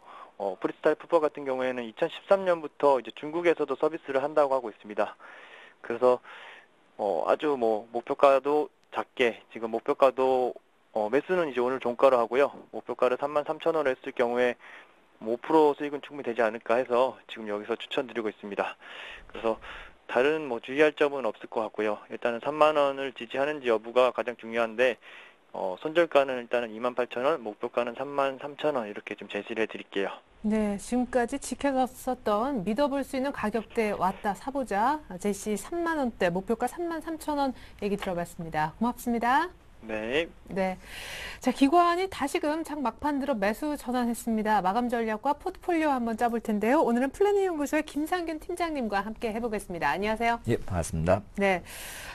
프리스타일 풋볼 같은 경우에는 2013년부터 이제 중국에서도 서비스를 한다고 하고 있습니다. 그래서 아주 뭐 목표가도 작게 지금 목표가도 매수는 이제 오늘 종가로 하고요. 목표가를 33,000원을 했을 경우에 5% 수익은 충분히 되지 않을까 해서 지금 여기서 추천드리고 있습니다. 그래서 다른 뭐 주의할 점은 없을 것 같고요. 일단은 3만원을 지지하는지 여부가 가장 중요한데 손절가는 일단은 28,000원, 목표가는 33,000원 이렇게 좀 제시를 해드릴게요. 네, 지금까지 지켜졌었던 믿어볼 수 있는 가격대에 왔다 사보자. 제시 3만 원대, 목표가 33,000원 얘기 들어봤습니다. 고맙습니다. 네. 네. 자, 기관이 다시금 장 막판 들어 매수 전환했습니다. 마감 전략과 포트폴리오 한번 짜볼 텐데요. 오늘은 플래닝 연구소의 김상균 팀장님과 함께 해보겠습니다. 안녕하세요. 예, 반갑습니다. 네.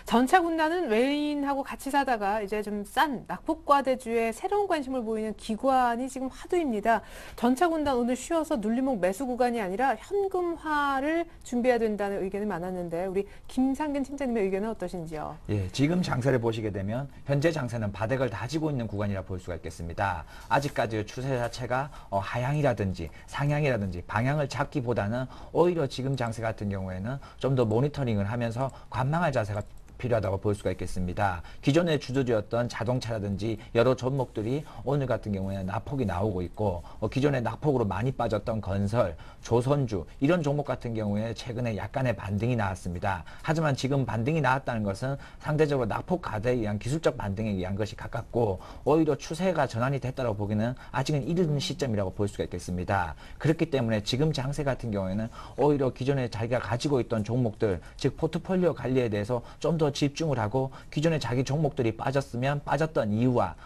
전차 군단은 외인하고 같이 사다가 이제 좀 싼 낙폭과대주에 새로운 관심을 보이는 기관이 지금 화두입니다. 전차 군단 오늘 쉬어서 눌림목 매수 구간이 아니라 현금화를 준비해야 된다는 의견이 많았는데 우리 김상균 팀장님의 의견은 어떠신지요? 예, 지금 장세를 보시게 되면 현재 장세는 바닥을 다지고 있는 구간이라 볼 수가 있겠습니다. 아직까지 추세 자체가 하향이라든지 상향이라든지 방향을 잡기보다는 오히려 지금 장세 같은 경우에는 좀 더 모니터링을 하면서 관망할 자세가 필요하다고 볼 수가 있겠습니다. 기존의 주도주였던 자동차라든지 여러 종목들이 오늘 같은 경우에는 낙폭이 나오고 있고 기존에 낙폭으로 많이 빠졌던 건설, 조선주 이런 종목 같은 경우에 최근에 약간의 반등이 나왔습니다. 하지만 지금 반등이 나왔다는 것은 상대적으로 낙폭 가대에 의한 기술적 반등에 의한 것이 가깝고 오히려 추세가 전환이 됐다고 보기는 아직은 이른 시점이라고 볼 수가 있겠습니다. 그렇기 때문에 지금 장세 같은 경우에는 오히려 기존에 자기가 가지고 있던 종목들 즉 포트폴리오 관리에 대해서 좀 더 집중을 하고 기존에 자기 종목들이 빠졌으면 빠졌던 이유와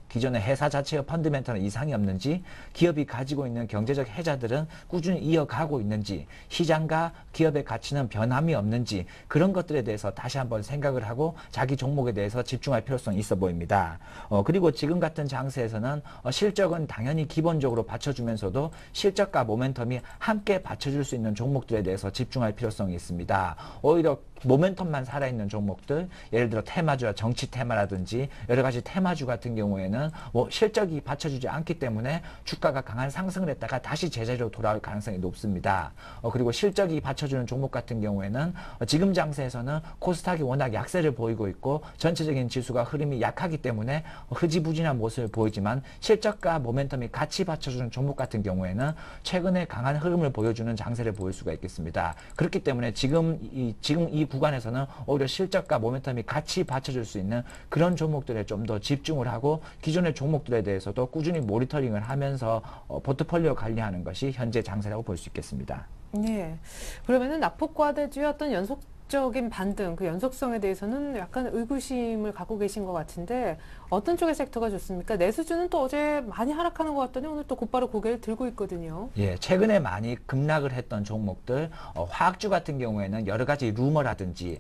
기존의 회사 자체의 펀드멘털은 이상이 없는지 기업이 가지고 있는 경제적 해자들은 꾸준히 이어가고 있는지 시장과 기업의 가치는 변함이 없는지 그런 것들에 대해서 다시 한번 생각을 하고 자기 종목에 대해서 집중할 필요성이 있어 보입니다. 그리고 지금 같은 장세에서는 실적은 당연히 기본적으로 받쳐주면서도 실적과 모멘텀이 함께 받쳐줄 수 있는 종목들에 대해서 집중할 필요성이 있습니다. 오히려 모멘텀만 살아있는 종목들 예를 들어 테마주와 정치 테마라든지 여러 가지 테마주 같은 경우에는 실적이 받쳐주지 않기 때문에 주가가 강한 상승을 했다가 다시 제자리로 돌아올 가능성이 높습니다. 그리고 실적이 받쳐주는 종목 같은 경우에는 지금 장세에서는 코스닥이 워낙 약세를 보이고 있고 전체적인 지수가 흐름이 약하기 때문에 흐지부진한 모습을 보이지만 실적과 모멘텀이 같이 받쳐주는 종목 같은 경우에는 최근에 강한 흐름을 보여주는 장세를 보일 수가 있겠습니다. 그렇기 때문에 지금 이 구간에서는 오히려 실적과 모멘텀이 같이 받쳐줄 수 있는 그런 종목들에 좀 더 집중을 하고 기존의 종목들에 대해서도 꾸준히 모니터링을 하면서 포트폴리오 관리하는 것이 현재 장세라고 볼 수 있겠습니다. 네. 그러면은 낙폭과대주였던 연속적인 반등, 그 연속성에 대해서는 약간 의구심을 갖고 계신 것 같은데 어떤 쪽의 섹터가 좋습니까? 내수주는 또 어제 많이 하락하는 것 같더니 오늘 또 곧바로 고개를 들고 있거든요. 예, 최근에 많이 급락을 했던 종목들, 화학주 같은 경우에는 여러 가지 루머라든지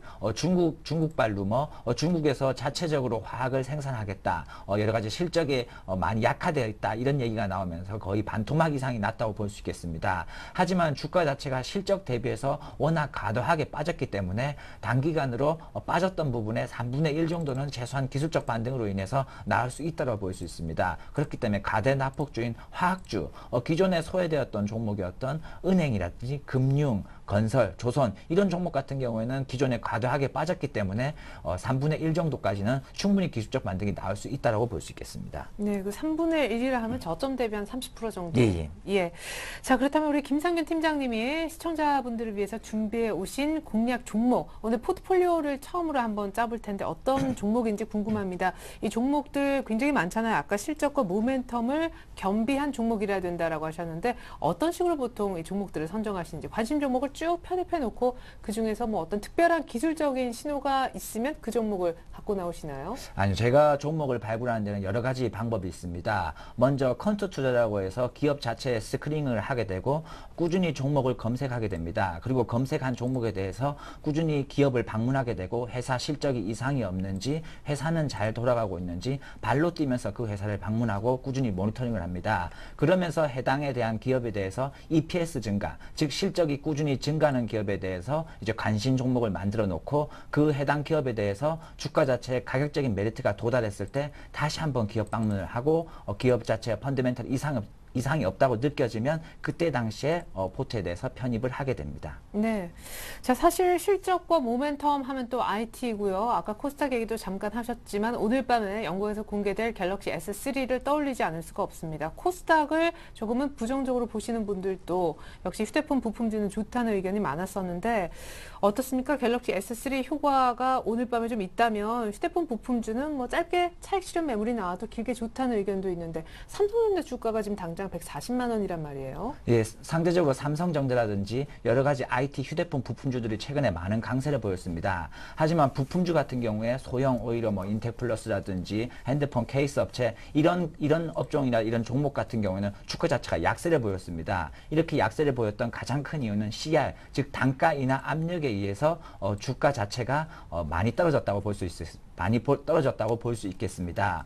중국발 루머, 중국에서 자체적으로 화학을 생산하겠다, 여러 가지 실적에 많이 약화되어 있다 이런 얘기가 나오면서 거의 반토막 이상이 났다고 볼 수 있겠습니다. 하지만 주가 자체가 실적 대비해서 워낙 과도하게 빠졌기 때문에 단기간으로 빠졌던 부분의 3분의 1 정도는 최소한 기술적 반등으로 인해서 나올 수 있다고 볼 수 있습니다. 그렇기 때문에 가대 낙폭주인 화학주, 기존에 소외되었던 종목이었던 은행이라든지 금융, 건설, 조선 이런 종목 같은 경우에는 기존에 과도하게 빠졌기 때문에 3분의 1 정도까지는 충분히 기술적 반등이 나올 수 있다고 볼 수 있겠습니다. 네, 그 3분의 1이라 하면 저점 대비 한 30% 정도. 예. 자, 그렇다면 우리 김상균 팀장님이 시청자분들을 위해서 준비해 오신 공략 종목, 오늘 포트폴리오를 처음으로 한번 짜볼 텐데 어떤 종목인지 궁금합니다. 이 종목들 굉장히 많잖아요. 아까 실적과 모멘텀을 겸비한 종목이라야 된다라고 하셨는데 어떤 식으로 보통 이 종목들을 선정하시는지 관심 종목을 쭉 편입해 놓고 그 중에서 뭐 어떤 특별한 기술적인 신호가 있으면 그 종목을 갖고 나오시나요? 아니요, 제가 종목을 발굴하는 데는 여러 가지 방법이 있습니다. 먼저 컨트 투자라고 해서 기업 자체에 스크린을 하게 되고 꾸준히 종목을 검색하게 됩니다. 그리고 검색한 종목에 대해서 꾸준히 기업을 방문하게 되고 회사 실적이 이상이 없는지 회사는 잘 돌아가고 있는지 발로 뛰면서 그 회사를 방문하고 꾸준히 모니터링을 합니다. 그러면서 해당에 대한 기업에 대해서 EPS 증가, 즉 실적이 꾸준히 증가하는 기업에 대해서 이제 관심 종목을 만들어 놓고 그 해당 기업에 대해서 주가 자체의 가격적인 메리트가 도달했을 때 다시 한번 기업 방문을 하고 기업 자체의 펀더멘털 이상이 없다고 느껴지면 그때 당시에 포트에 대해서 편입을 하게 됩니다. 네. 자, 사실 실적과 모멘텀 하면 또 IT고요. 아까 코스닥 얘기도 잠깐 하셨지만 오늘 밤에 연구에서 공개될 갤럭시 S3를 떠올리지 않을 수가 없습니다. 코스닥을 조금은 부정적으로 보시는 분들도 역시 휴대폰 부품주는 좋다는 의견이 많았었는데 어떻습니까? 갤럭시 S3 효과가 오늘 밤에 좀 있다면 휴대폰 부품주는 뭐 짧게 차익 실현 매물이 나와도 길게 좋다는 의견도 있는데 삼성전자 주가가 지금 당장 140만 원이란 말이에요. 예, 상대적으로 삼성전자라든지 여러 가지 IT 휴대폰 부품주들이 최근에 많은 강세를 보였습니다. 하지만 부품주 같은 경우에 소형 오히려 뭐 인텍플러스라든지 핸드폰 케이스 업체 이런 업종이나 이런 종목 같은 경우에는 주가 자체가 약세를 보였습니다. 이렇게 약세를 보였던 가장 큰 이유는 CR, 즉 단가 인하 압력에 의해서 주가 자체가 많이 떨어졌다고 볼 수 있습니다. 많이 떨어졌다고 볼 수 있겠습니다.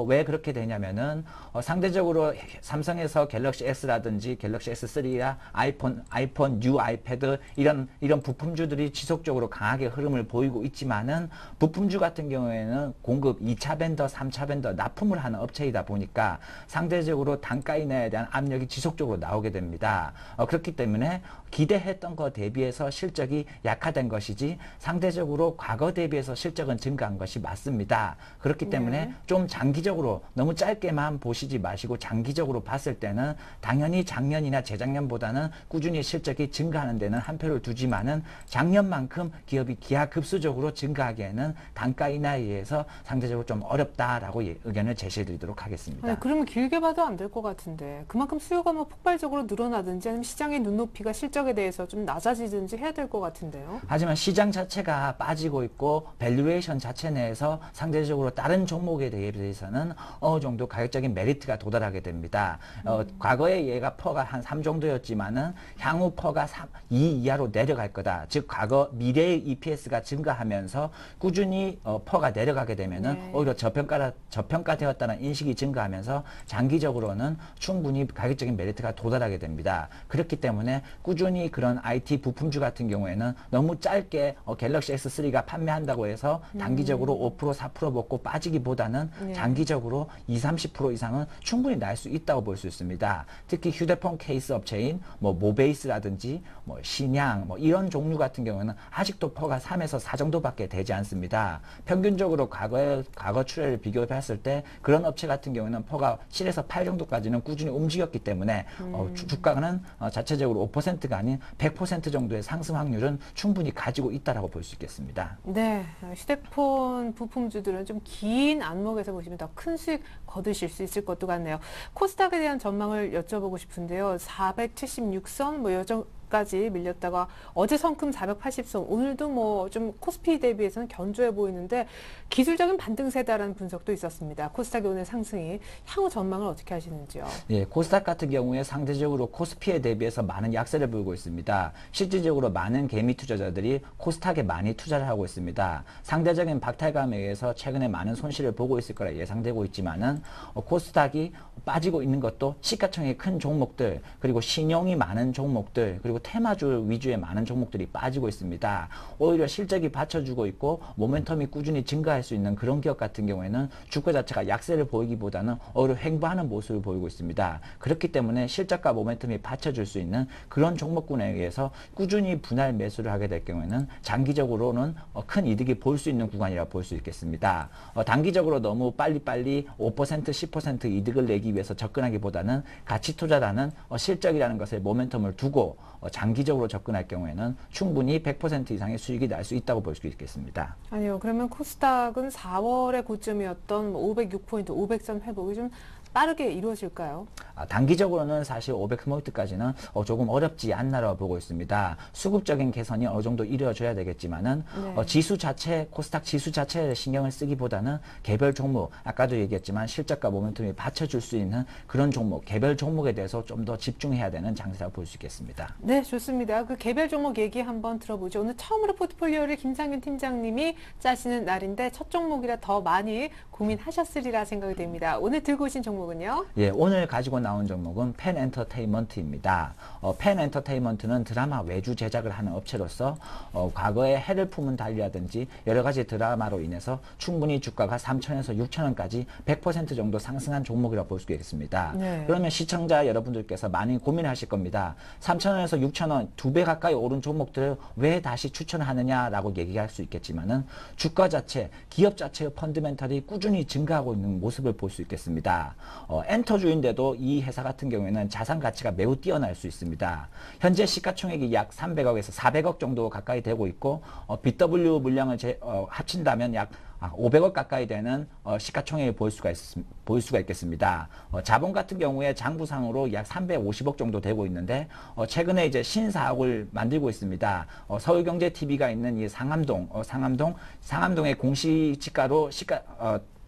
왜 그렇게 되냐면은 상대적으로 삼성의 시장에서 갤럭시 S라든지 갤럭시 S3나 아이폰, 뉴 아이패드 이런 부품주들이 지속적으로 강하게 흐름을 보이고 있지만은 부품주 같은 경우에는 공급 2차 벤더, 3차 벤더 납품을 하는 업체이다 보니까 상대적으로 단가 인하에 대한 압력이 지속적으로 나오게 됩니다. 그렇기 때문에 기대했던 것 대비해서 실적이 약화된 것이지 상대적으로 과거 대비해서 실적은 증가한 것이 맞습니다. 그렇기 때문에 좀 장기적으로 너무 짧게만 보시지 마시고 장기적으로 봤을 때는 당연히 작년이나 재작년보다는 꾸준히 실적이 증가하는 데는 한 표를 두지만은 작년만큼 기업이 기하급수적으로 증가하기에는 단가 인하에 의해서 상대적으로 좀 어렵다라고 의견을 제시해드리도록 하겠습니다. 아니, 그러면 길게 봐도 안 될 것 같은데 그만큼 수요가 뭐 폭발적으로 늘어나든지 아니면 시장의 눈높이가 실적에 대해서 좀 낮아지든지 해야 될 것 같은데요. 하지만 시장 자체가 빠지고 있고 밸류에이션 자체 내에서 상대적으로 다른 종목에 대해서는 어느 정도 가격적인 메리트가 도달하게 됩니다. 과거에 얘가 퍼가 한 3 정도였지만은 향후 퍼가 2 이하로 내려갈 거다. 즉 과거 미래의 EPS가 증가하면서 꾸준히 퍼가 내려가게 되면은 오히려 저평가되었다는 인식이 증가하면서 장기적으로는 충분히 가격적인 메리트가 도달하게 됩니다. 그렇기 때문에 꾸준히 그런 IT 부품주 같은 경우에는 너무 짧게 갤럭시 S3가 판매한다고 해서 단기적으로 5% 4% 먹고 빠지기보다는 장기적으로 20-30% 이상은 충분히 날 수 있다고 볼 수 있습니다. 특히 휴대폰 케이스 업체인 뭐 모베이스라든지 뭐 신양 뭐 이런 종류 같은 경우는 아직도 퍼가 3에서 4 정도밖에 되지 않습니다. 평균적으로 과거 추세를 비교했을 때 그런 업체 같은 경우는 퍼가 7에서 8 정도까지는 꾸준히 움직였기 때문에 주가는 자체적으로 5%가 아닌 100% 정도의 상승 확률은 충분히 가지고 있다라고 볼 수 있겠습니다. 네, 휴대폰 부품주들은 좀 긴 안목에서 보시면 더 큰 수익 거두실 수 있을 것도 같네요. 코스닥에 대한 전망을 여쭤보고 싶은데요. 476선 뭐 여전까지 밀렸다가 어제 성큼 480선, 오늘도 뭐 좀 코스피 대비해서는 견조해 보이는데 기술적인 반등세다라는 분석도 있었습니다. 코스닥의 오늘 상승이 향후 전망을 어떻게 하시는지요? 예, 코스닥 같은 경우에 상대적으로 코스피에 대비해서 많은 약세를 보이고 있습니다. 실질적으로 많은 개미 투자자들이 코스닥에 많이 투자를 하고 있습니다. 상대적인 박탈감에 의해서 최근에 많은 손실을 보고 있을 거라 예상되고 있지만은 코스닥이 빠지고 있는 것도 시가총액이 큰 종목들, 그리고 신용이 많은 종목들, 그리고 테마주 위주의 많은 종목들이 빠지고 있습니다. 오히려 실적이 받쳐주고 있고 모멘텀이 꾸준히 증가할 수 있는 그런 기업 같은 경우에는 주가 자체가 약세를 보이기보다는 오히려 횡보하는 모습을 보이고 있습니다. 그렇기 때문에 실적과 모멘텀이 받쳐줄 수 있는 그런 종목군에 의해서 꾸준히 분할 매수를 하게 될 경우에는 장기적으로는 큰 이득이 볼 수 있는 구간이라 볼 수 있겠습니다. 단기적으로 너무 빨리빨리 5% 10% 이득을 내기 위해서 접근하기보다는 가치 투자라는 실적이라는 것에 모멘텀을 두고 장기적으로 접근할 경우에는 충분히 100% 이상의 수익이 날 수 있다고 볼 수 있겠습니다. 아니요, 그러면 코스닥은 4월의 고점이었던 506포인트, 500선 회복이 좀 빠르게 이루어질까요? 단기적으로는 사실 500포인트까지는 조금 어렵지 않나라고 보고 있습니다. 수급적인 개선이 어느 정도 이루어져야 되겠지만은 지수 자체, 코스닥 지수 자체에 신경을 쓰기보다는 개별 종목, 아까도 얘기했지만 실적과 모멘텀이 받쳐줄 수 있는 그런 종목, 개별 종목에 대해서 좀 더 집중해야 되는 장세라고 볼 수 있겠습니다. 네, 좋습니다. 그 개별 종목 얘기 한번 들어보죠. 오늘 처음으로 포트폴리오를 김상균 팀장님이 짜시는 날인데 첫 종목이라 더 많이 고민하셨으리라 생각이 됩니다. 오늘 들고 오신 종목은요? 예, 오늘 가지고 나온 종목은 펜엔터테인먼트입니다. 펜엔터테인먼트는 드라마 외주 제작을 하는 업체로서 과거에 해를 품은 달이라든지 여러 가지 드라마로 인해서 충분히 주가가 3,000에서 6,000원까지 100% 정도 상승한 종목이라고 볼 수 있겠습니다. 그러면 시청자 여러분들께서 많이 고민하실 겁니다. 3,000원에서 6,000원 2배 가까이 오른 종목들을 왜 다시 추천하느냐라고 얘기할 수 있겠지만은 주가 자체, 기업 자체의 펀드멘털이 꾸준히 증가하고 있는 모습을 볼 수 있겠습니다. 엔터주인데도 이 회사 같은 경우에는 자산 가치가 매우 뛰어날 수 있습니다. 현재 시가총액이 약 300억에서 400억 정도 가까이 되고 있고 BW 물량을 합친다면 약 500억 가까이 되는 시가총액을 볼 수가 있겠습니다. 자본 같은 경우에 장부상으로 약 350억 정도 되고 있는데 최근에 이제 신사옥을 만들고 있습니다. 서울경제TV가 있는 이 상암동의 공시지가로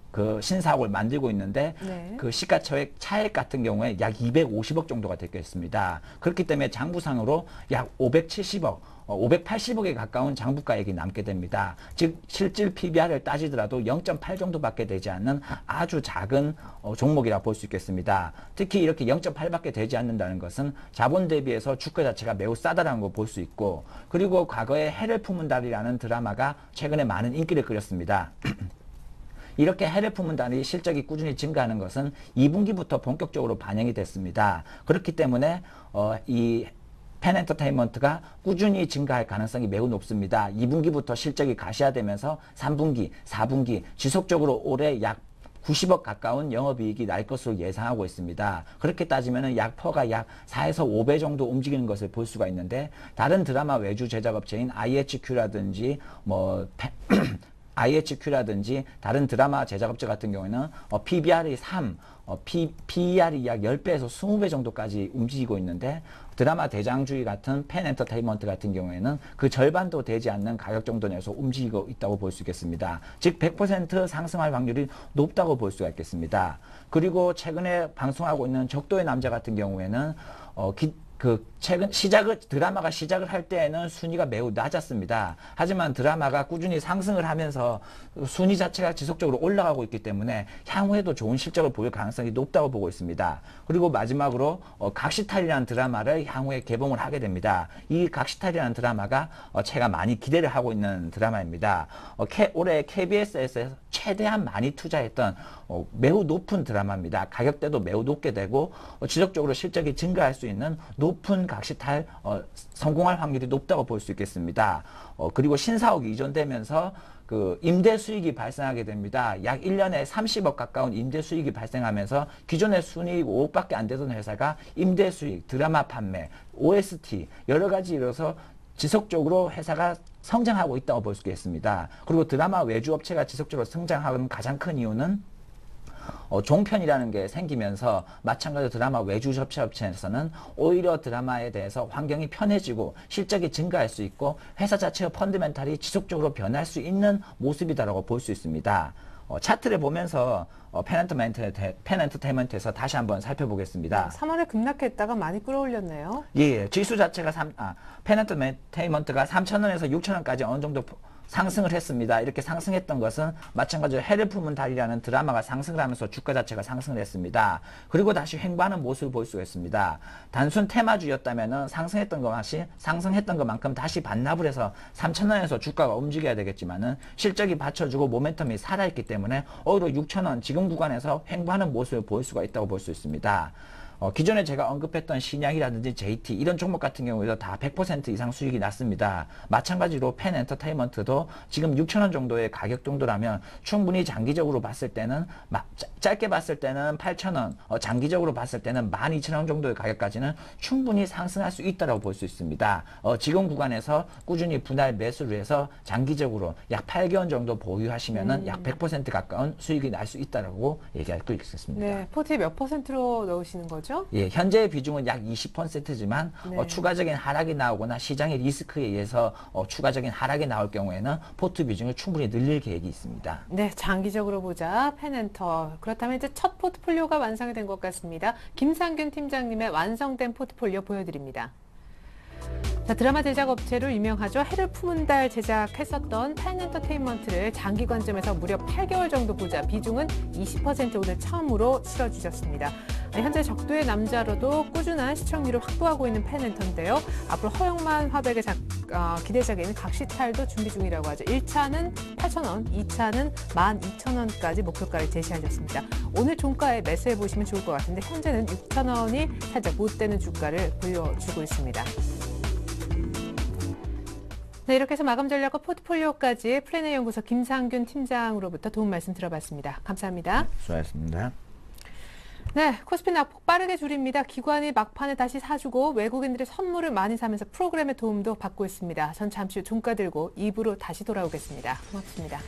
그 신사옥을 만들고 있는데 그 시가총액 차액 같은 경우에 약 250억 정도가 되겠습니다. 그렇기 때문에 장부상으로 약 570억 580억에 가까운 장부가액이 남게 됩니다. 즉 실질 PBR을 따지더라도 0.8 정도밖에 되지 않는 아주 작은 종목이라 볼 수 있겠습니다. 특히 이렇게 0.8밖에 되지 않는다는 것은 자본 대비해서 주가 자체가 매우 싸다라는 거 볼 수 있고, 그리고 과거에 해를 품은 달이라는 드라마가 최근에 많은 인기를 끌었습니다. 이렇게 해를 품은 달이 실적이 꾸준히 증가하는 것은 2분기부터 본격적으로 반영이 됐습니다. 그렇기 때문에 이 펜엔터테인먼트가 꾸준히 증가할 가능성이 매우 높습니다. 2분기부터 실적이 가시화되면서 3분기, 4분기 지속적으로 올해 약 90억 가까운 영업이익이 날 것으로 예상하고 있습니다. 그렇게 따지면 약 퍼가 약 4에서 5배 정도 움직이는 것을 볼 수가 있는데, 다른 드라마 외주 제작업체인 IHQ라든지 IHQ라든지 다른 드라마 제작업체 같은 경우에는 PBR이 3, PER이 약 10배에서 20배 정도까지 움직이고 있는데, 드라마 대장주의 같은 펜엔터테인먼트 같은 경우에는 그 절반도 되지 않는 가격 정도 내에서 움직이고 있다고 볼 수 있겠습니다. 즉 100% 상승할 확률이 높다고 볼 수가 있겠습니다. 그리고 최근에 방송하고 있는 적도의 남자 같은 경우에는 최근 드라마가 시작을 할 때에는 순위가 매우 낮았습니다. 하지만 드라마가 꾸준히 상승을 하면서 순위 자체가 지속적으로 올라가고 있기 때문에 향후에도 좋은 실적을 보일 가능성이 높다고 보고 있습니다. 그리고 마지막으로 각시탈이라는 드라마를 향후에 개봉을 하게 됩니다. 이 각시탈이라는 드라마가 제가 많이 기대를 하고 있는 드라마입니다. 올해 KBS에서 최대한 많이 투자했던 매우 높은 드라마입니다. 가격대도 매우 높게 되고 지속적으로 실적이 증가할 수 있는 높은 각시탈 성공할 확률이 높다고 볼 수 있겠습니다. 그리고 신사옥이 이전되면서 그 임대 수익이 발생하게 됩니다. 약 1년에 30억 가까운 임대 수익이 발생하면서 기존의 순이익 5억밖에 안 되던 회사가 임대 수익, 드라마 판매, OST 여러 가지 이뤄서 지속적으로 회사가 성장하고 있다고 볼 수 있겠습니다. 그리고 드라마 외주 업체가 지속적으로 성장하는 가장 큰 이유는 종편이라는 게 생기면서 마찬가지로 드라마 외주 업체에서는 오히려 드라마에 대해서 환경이 편해지고 실적이 증가할 수 있고 회사 자체의 펀드멘탈이 지속적으로 변할 수 있는 모습이다라고 볼 수 있습니다. 차트를 보면서 펜엔터테인먼트에서 다시 한번 살펴보겠습니다. 3월에 급락했다가 많이 끌어올렸네요. 예, 지수 자체가 펜엔터테인먼트가 3,000원에서 6,000원까지 어느 정도 상승을 했습니다. 이렇게 상승했던 것은 마찬가지로 해를 품은 달이라는 드라마가 상승을 하면서 주가 자체가 상승을 했습니다. 그리고 다시 횡보하는 모습을 볼 수가 있습니다. 단순 테마주였다면 상승했던 것만큼 다시 반납을 해서 3,000원에서 주가가 움직여야 되겠지만은 실적이 받쳐주고 모멘텀이 살아있기 때문에 오히려 6,000원 지금 구간에서 횡보하는 모습을 보일 수가 있다고 볼 수 있습니다. 기존에 제가 언급했던 신약이라든지 JT 이런 종목 같은 경우에도 다 100% 이상 수익이 났습니다. 마찬가지로 펜엔터테인먼트도 지금 6,000원 정도의 가격 정도라면 충분히 장기적으로 봤을 때는 짧게 봤을 때는 8,000원, 장기적으로 봤을 때는 12,000원 정도의 가격까지는 충분히 상승할 수 있다고 볼 수 있습니다. 지금 구간에서 꾸준히 분할 매수를 해서 장기적으로 약 8개월 정도 보유하시면은 약 100% 가까운 수익이 날 수 있다고 얘기할 수 있겠습니다. 네, 포트에 몇 %로 넣으시는 거죠? 예, 현재의 비중은 약 20%지만 네. 추가적인 하락이 나오거나 시장의 리스크에 의해서 추가적인 하락이 나올 경우에는 포트 비중을 충분히 늘릴 계획이 있습니다. 네, 장기적으로 보자. 펜엔터. 그렇다면 이제 첫 포트폴리오가 완성이 된 것 같습니다. 김상균 팀장님의 완성된 포트폴리오 보여드립니다. 자, 드라마 제작 업체로 유명하죠. 해를 품은 달 제작했었던 펜엔터테인먼트를 장기 관점에서 무려 8개월 정도 보자 비중은 20% 오늘 처음으로 실어주셨습니다. 현재 적도의 남자로도 꾸준한 시청률을 확보하고 있는 펜엔터인데요. 앞으로 허영만 화백의 기대작인 각시탈도 준비 중이라고 하죠. 1차는 8,000원, 2차는 12,000원까지 목표가를 제시하셨습니다. 오늘 종가에 매수해 보시면 좋을 것 같은데 현재는 6,000원이 살짝 못되는 주가를 보여주고 있습니다. 네, 이렇게 해서 마감 전략과 포트폴리오까지 플래너 연구소 김상균 팀장으로부터 도움 말씀 들어봤습니다. 감사합니다. 수고하셨습니다. 네, 코스피 낙폭 빠르게 줄입니다. 기관이 막판에 다시 사주고 외국인들이 선물을 많이 사면서 프로그램의 도움도 받고 있습니다. 전 잠시 후 종가 들고 2부로 다시 돌아오겠습니다. 고맙습니다.